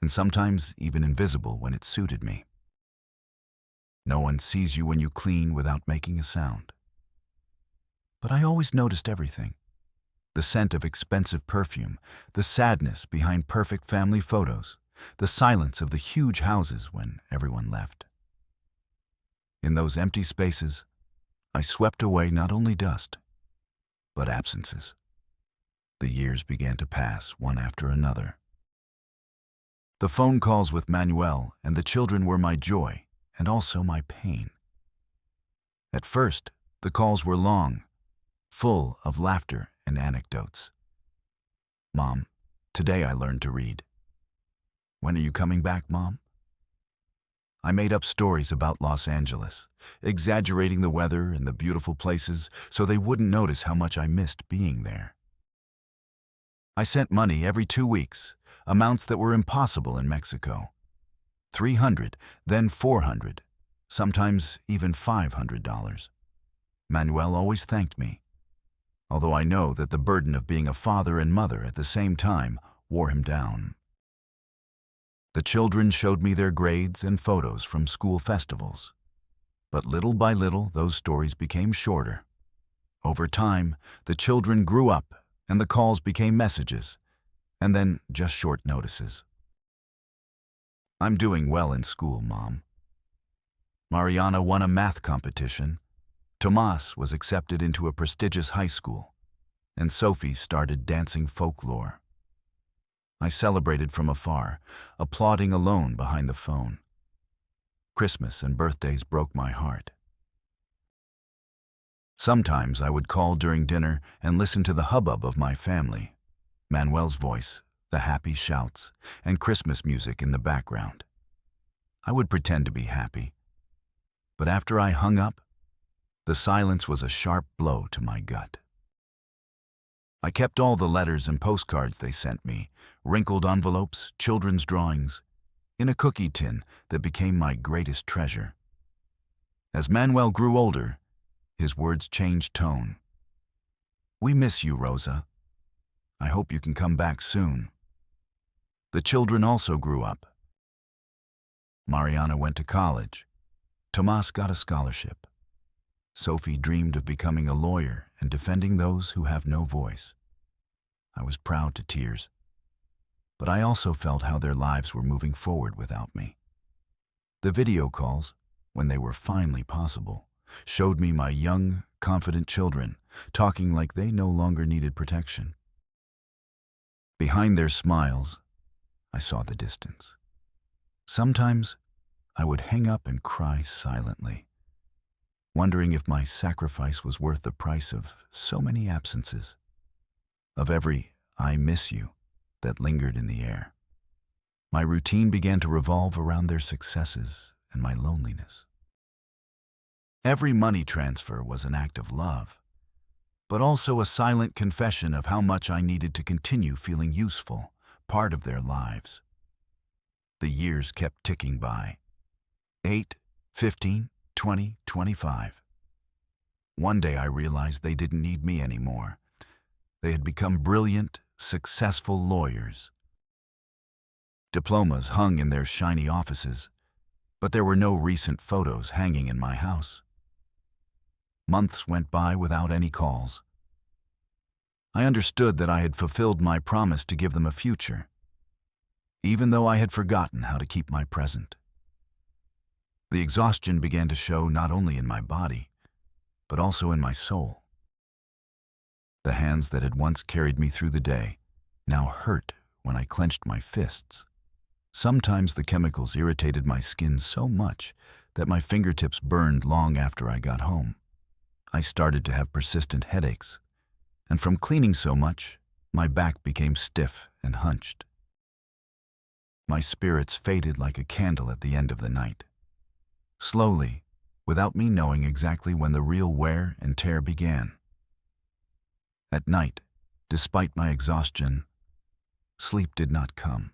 [SPEAKER 1] and sometimes even invisible when it suited me. No one sees you when you clean without making a sound. But I always noticed everything. The scent of expensive perfume, the sadness behind perfect family photos, the silence of the huge houses when everyone left. In those empty spaces, I swept away not only dust, but absences. The years began to pass one after another. The phone calls with Manuel and the children were my joy and also my pain. At first, the calls were long, full of laughter and anecdotes. "Mom, today I learned to read." "When are you coming back, Mom?" I made up stories about Los Angeles, exaggerating the weather and the beautiful places so they wouldn't notice how much I missed being there. I sent money every 2 weeks, amounts that were impossible in Mexico. 300, then 400, sometimes even $500. Manuel always thanked me, although I know that the burden of being a father and mother at the same time wore him down. The children showed me their grades and photos from school festivals. But little by little, those stories became shorter. Over time, the children grew up and the calls became messages, and then just short notices. "I'm doing well in school, Mom." Mariana won a math competition, Tomas was accepted into a prestigious high school, and Sophie started dancing folklore. I celebrated from afar, applauding alone behind the phone. Christmas and birthdays broke my heart. Sometimes I would call during dinner and listen to the hubbub of my family, Manuel's voice, the happy shouts, and Christmas music in the background. I would pretend to be happy. But after I hung up, the silence was a sharp blow to my gut. I kept all the letters and postcards they sent me, wrinkled envelopes, children's drawings, in a cookie tin that became my greatest treasure. As Manuel grew older, his words changed tone. "We miss you, Rosa. I hope you can come back soon." The children also grew up. Mariana went to college. Tomas got a scholarship. Sophie dreamed of becoming a lawyer and defending those who have no voice. I was proud to tears, but I also felt how their lives were moving forward without me. The video calls, when they were finally possible, showed me my young, confident children talking like they no longer needed protection. Behind their smiles, I saw the distance. Sometimes I would hang up and cry silently, wondering if my sacrifice was worth the price of so many absences, of every "I miss you" that lingered in the air. My routine began to revolve around their successes and my loneliness. Every money transfer was an act of love, but also a silent confession of how much I needed to continue feeling useful, part of their lives. The years kept ticking by. 8, 15, 20, 25. One day I realized they didn't need me anymore. They had become brilliant, successful lawyers. Diplomas hung in their shiny offices, but there were no recent photos hanging in my house. Months went by without any calls. I understood that I had fulfilled my promise to give them a future, even though I had forgotten how to keep my present. The exhaustion began to show not only in my body, but also in my soul. The hands that had once carried me through the day now hurt when I clenched my fists. Sometimes the chemicals irritated my skin so much that my fingertips burned long after I got home. I started to have persistent headaches, and from cleaning so much, my back became stiff and hunched. My spirits faded like a candle at the end of the night. Slowly, without me knowing exactly when the real wear and tear began. At night, despite my exhaustion, sleep did not come.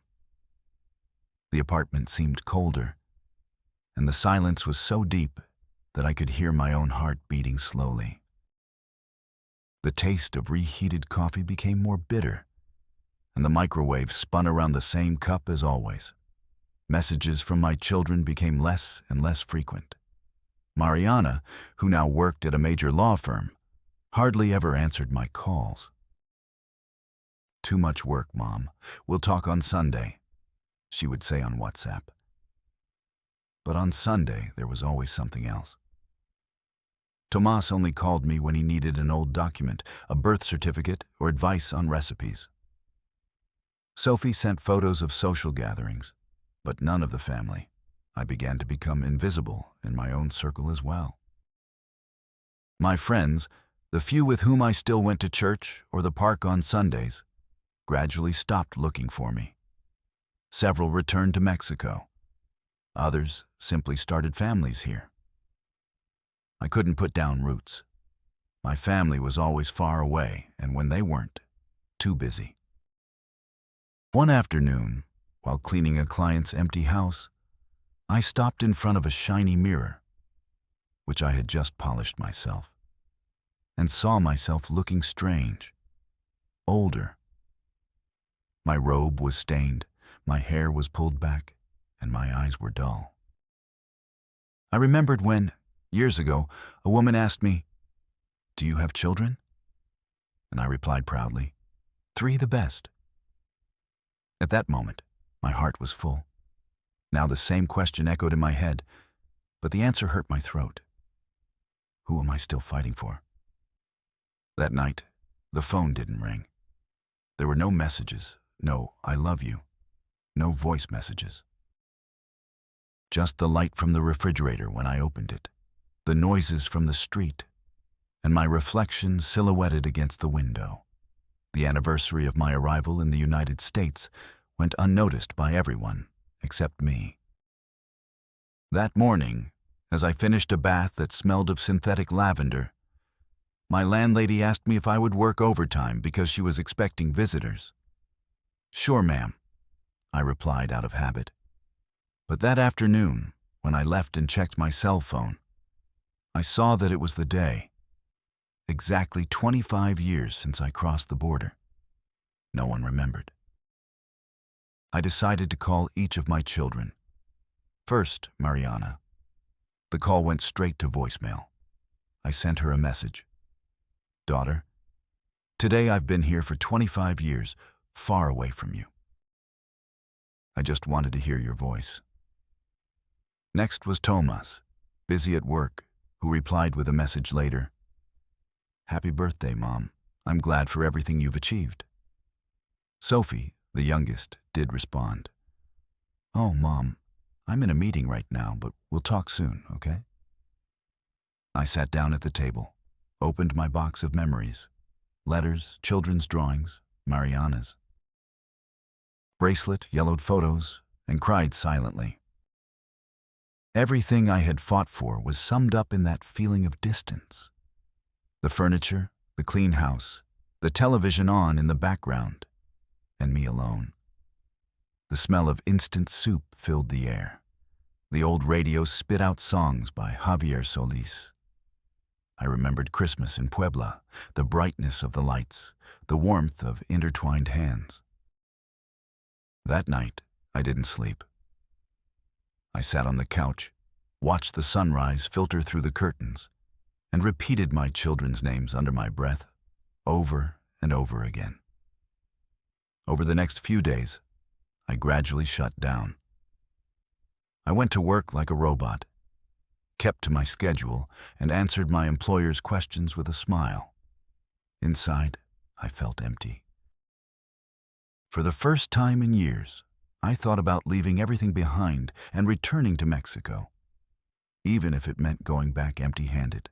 [SPEAKER 1] The apartment seemed colder, and the silence was so deep that I could hear my own heart beating slowly. The taste of reheated coffee became more bitter, and the microwave spun around the same cup as always. Messages from my children became less and less frequent. Mariana, who now worked at a major law firm, hardly ever answered my calls. Too much work, Mom. We'll talk on Sunday, she would say on WhatsApp. But on Sunday, there was always something else. Tomas only called me when he needed an old document, a birth certificate, or advice on recipes. Sophie sent photos of social gatherings, but none of the family. I began to become invisible in my own circle as well. My friends, the few with whom I still went to church or the park on Sundays, gradually stopped looking for me. Several returned to Mexico. Others simply started families here. I couldn't put down roots. My family was always far away, and when they weren't, too busy. One afternoon, while cleaning a client's empty house, I stopped in front of a shiny mirror, which I had just polished myself, and saw myself looking strange, older. My robe was stained, my hair was pulled back, and my eyes were dull. I remembered when, years ago, a woman asked me, "Do you have children?" And I replied proudly, "3 the best." At that moment, my heart was full. Now the same question echoed in my head, but the answer hurt my throat. Who am I still fighting for? That night, the phone didn't ring. There were no messages, no "I love you," no voice messages. Just the light from the refrigerator when I opened it, the noises from the street, and my reflection silhouetted against the window. The anniversary of my arrival in the United States went unnoticed by everyone except me. That morning, as I finished a bath that smelled of synthetic lavender, my landlady asked me if I would work overtime because she was expecting visitors. "Sure, ma'am," I replied out of habit. But that afternoon, when I left and checked my cell phone, I saw that it was the day. Exactly 25 years since I crossed the border. No one remembered. I decided to call each of my children. First, Mariana. The call went straight to voicemail. I sent her a message. "Daughter, today I've been here for 25 years, far away from you. I just wanted to hear your voice." Next was Tomas, busy at work, who replied with a message later. "Happy birthday, Mom. I'm glad for everything you've achieved." Sophie, the youngest, did respond. "Oh, Mom, I'm in a meeting right now, but we'll talk soon, okay?" I sat down at the table, opened my box of memories, letters, children's drawings, Mariana's bracelet, yellowed photos, and cried silently. Everything I had fought for was summed up in that feeling of distance. The furniture, the clean house, the television on in the background, and me alone. The smell of instant soup filled the air. The old radio spit out songs by Javier Solís. I remembered Christmas in Puebla, the brightness of the lights, the warmth of intertwined hands. That night, I didn't sleep. I sat on the couch, watched the sunrise filter through the curtains, and repeated my children's names under my breath, over and over again. Over the next few days, I gradually shut down. I went to work like a robot, kept to my schedule, and answered my employer's questions with a smile. Inside, I felt empty. For the first time in years, I thought about leaving everything behind and returning to Mexico, even if it meant going back empty-handed.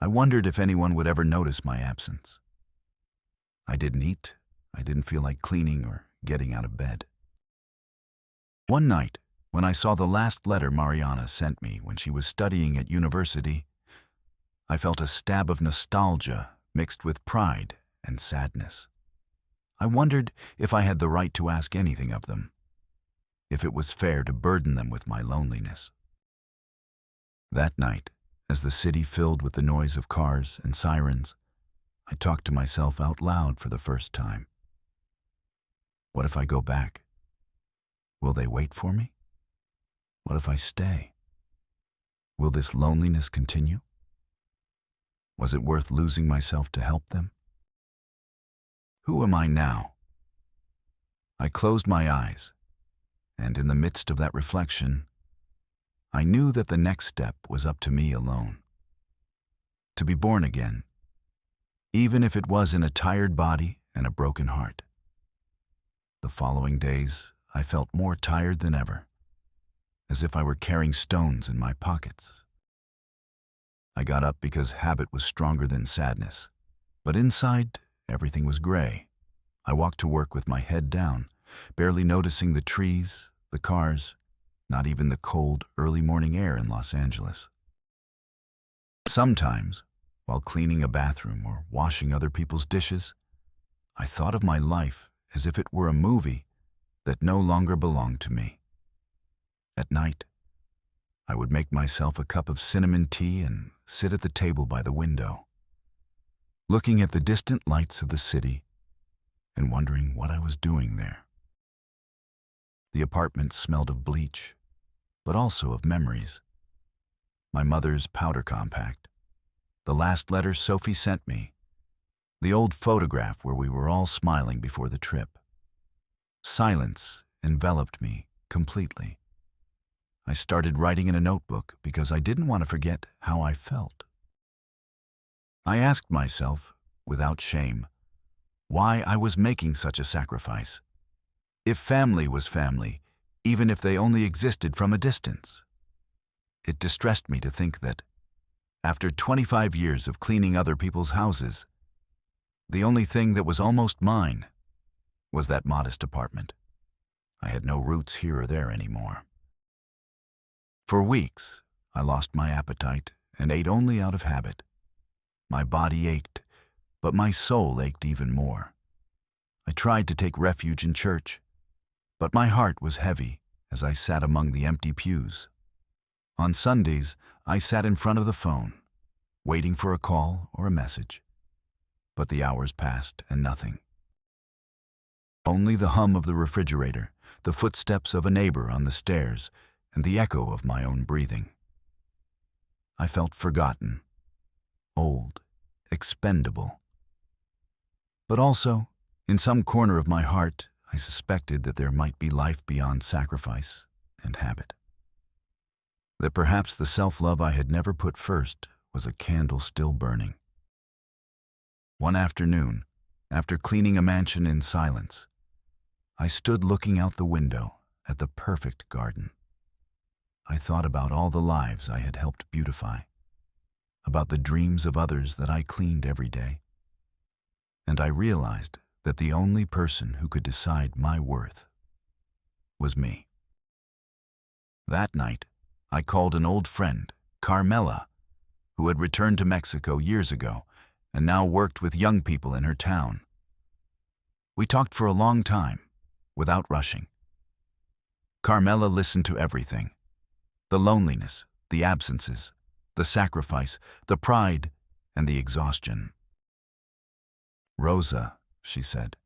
[SPEAKER 1] I wondered if anyone would ever notice my absence. I didn't eat, I didn't feel like cleaning or getting out of bed. One night, when I saw the last letter Mariana sent me when she was studying at university, I felt a stab of nostalgia mixed with pride and sadness. I wondered if I had the right to ask anything of them, if it was fair to burden them with my loneliness. That night, as the city filled with the noise of cars and sirens, I talked to myself out loud for the first time. What if I go back? Will they wait for me? What if I stay? Will this loneliness continue? Was it worth losing myself to help them? Who am I now? I closed my eyes, and in the midst of that reflection, I knew that the next step was up to me alone. To be born again, even if it was in a tired body and a broken heart. The following days, I felt more tired than ever, as if I were carrying stones in my pockets. I got up because habit was stronger than sadness, but inside, everything was gray. I walked to work with my head down, barely noticing the trees, the cars, not even the cold, early morning air in Los Angeles. Sometimes, while cleaning a bathroom or washing other people's dishes, I thought of my life as if it were a movie that no longer belonged to me. At night, I would make myself a cup of cinnamon tea and sit at the table by the window, looking at the distant lights of the city and wondering what I was doing there. The apartment smelled of bleach, but also of memories. My mother's powder compact, the last letter Sophie sent me, the old photograph where we were all smiling before the trip. Silence enveloped me completely. I started writing in a notebook because I didn't want to forget how I felt. I asked myself, without shame, why I was making such a sacrifice. If family was family, even if they only existed from a distance. It distressed me to think that, after 25 years of cleaning other people's houses, the only thing that was almost mine was that modest apartment. I had no roots here or there anymore. For weeks, I lost my appetite and ate only out of habit. My body ached, but my soul ached even more. I tried to take refuge in church, but my heart was heavy as I sat among the empty pews. On Sundays, I sat in front of the phone, waiting for a call or a message. But the hours passed and nothing. Only the hum of the refrigerator, the footsteps of a neighbor on the stairs, and the echo of my own breathing. I felt forgotten, old, expendable. But also, in some corner of my heart, I suspected that there might be life beyond sacrifice and habit. That perhaps the self-love I had never put first was a candle still burning. One afternoon, after cleaning a mansion in silence, I stood looking out the window at the perfect garden. I thought about all the lives I had helped beautify, about the dreams of others that I cleaned every day. And I realized that the only person who could decide my worth was me. That night, I called an old friend, Carmela, who had returned to Mexico years ago and now worked with young people in her town. We talked for a long time, without rushing. Carmela listened to everything. The loneliness, the absences, the sacrifice, the pride, and the exhaustion. "Rosa," she said,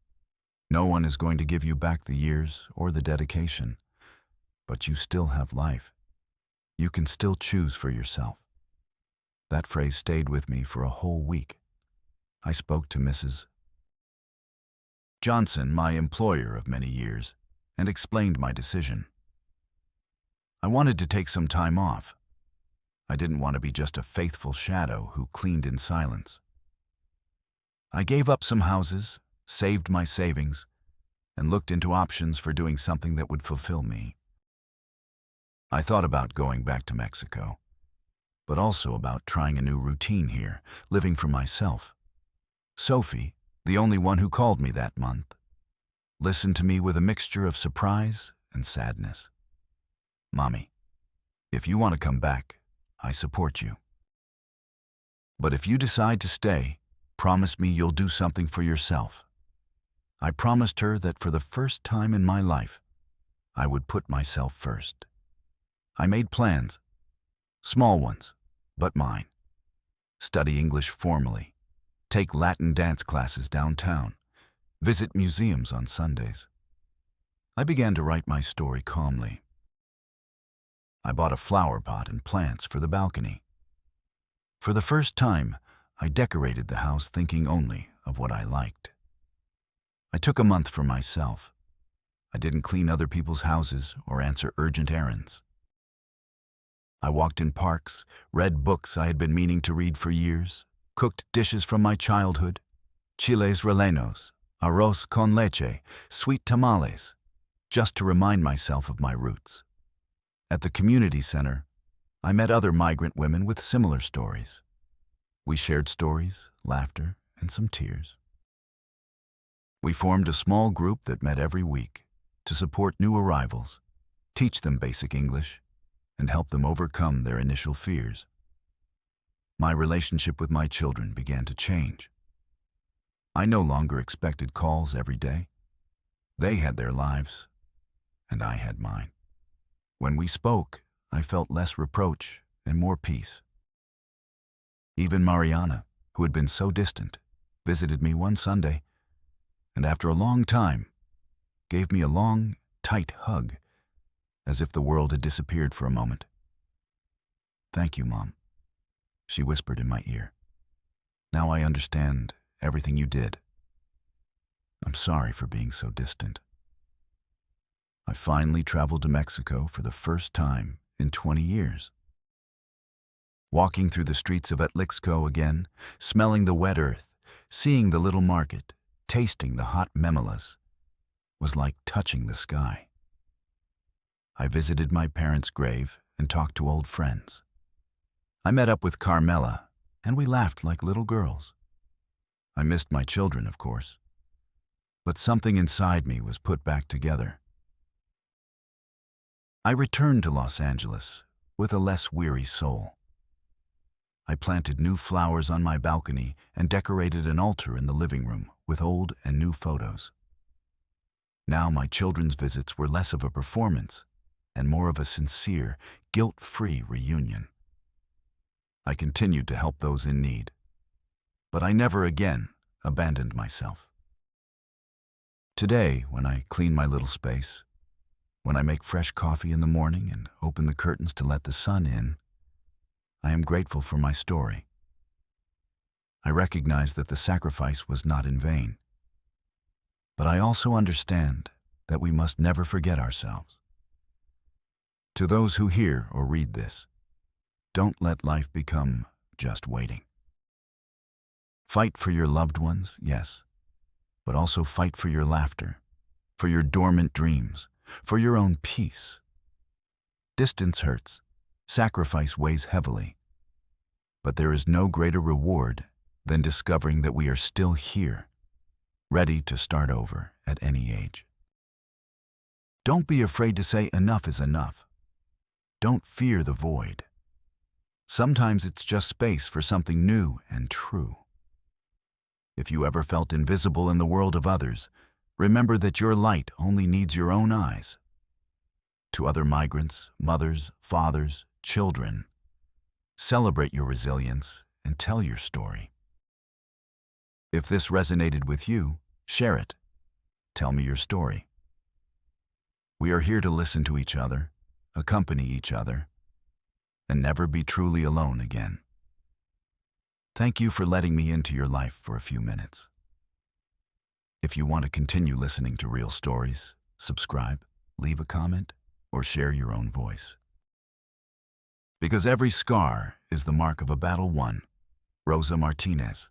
[SPEAKER 1] "no one is going to give you back the years or the dedication, but you still have life. You can still choose for yourself." That phrase stayed with me for a whole week. I spoke to Mrs. Johnson, my employer of many years, and explained my decision. I wanted to take some time off. I didn't want to be just a faithful shadow who cleaned in silence. I gave up some houses, saved my savings, and looked into options for doing something that would fulfill me. I thought about going back to Mexico, but also about trying a new routine here, living for myself. Sophie, the only one who called me that month, listened to me with a mixture of surprise and sadness. "Mommy, if you want to come back, I support you. But if you decide to stay, promise me you'll do something for yourself." I promised her that for the first time in my life, I would put myself first. I made plans, small ones, but mine. Study English formally, take Latin dance classes downtown, visit museums on Sundays. I began to write my story calmly. I bought a flower pot and plants for the balcony. For the first time, I decorated the house thinking only of what I liked. I took a month for myself. I didn't clean other people's houses or answer urgent errands. I walked in parks, read books I had been meaning to read for years, cooked dishes from my childhood, chiles rellenos, arroz con leche, sweet tamales, just to remind myself of my roots. At the community center, I met other migrant women with similar stories. We shared stories, laughter, and some tears. We formed a small group that met every week to support new arrivals, teach them basic English, and help them overcome their initial fears. My relationship with my children began to change. I no longer expected calls every day. They had their lives, and I had mine. When we spoke, I felt less reproach and more peace. Even Mariana, who had been so distant, visited me one Sunday, and after a long time, gave me a long, tight hug, as if the world had disappeared for a moment. "Thank you, Mom," she whispered in my ear. "Now I understand everything you did. I'm sorry for being so distant." I finally traveled to Mexico for the first time in 20 years. Walking through the streets of Atlixco again, smelling the wet earth, seeing the little market, tasting the hot memelas, was like touching the sky. I visited my parents' grave and talked to old friends. I met up with Carmela, and we laughed like little girls. I missed my children, of course, but something inside me was put back together. I returned to Los Angeles with a less weary soul. I planted new flowers on my balcony and decorated an altar in the living room with old and new photos. Now my children's visits were less of a performance and more of a sincere, guilt-free reunion. I continued to help those in need, but I never again abandoned myself. Today, when I clean my little space, when I make fresh coffee in the morning and open the curtains to let the sun in, I am grateful for my story. I recognize that the sacrifice was not in vain, but I also understand that we must never forget ourselves. To those who hear or read this, don't let life become just waiting. Fight for your loved ones, yes, but also fight for your laughter, for your dormant dreams, for your own peace. Distance hurts, sacrifice weighs heavily, but there is no greater reward than discovering that we are still here, ready to start over at any age. Don't be afraid to say enough is enough. Don't fear the void. Sometimes it's just space for something new and true. If you ever felt invisible in the world of others, remember that your light only needs your own eyes. To other migrants, mothers, fathers, children, celebrate your resilience and tell your story. If this resonated with you, share it. Tell me your story. We are here to listen to each other, accompany each other, and never be truly alone again. Thank you for letting me into your life for a few minutes. If you want to continue listening to real stories, subscribe, leave a comment, or share your own voice. Because every scar is the mark of a battle won. Rosa Martinez.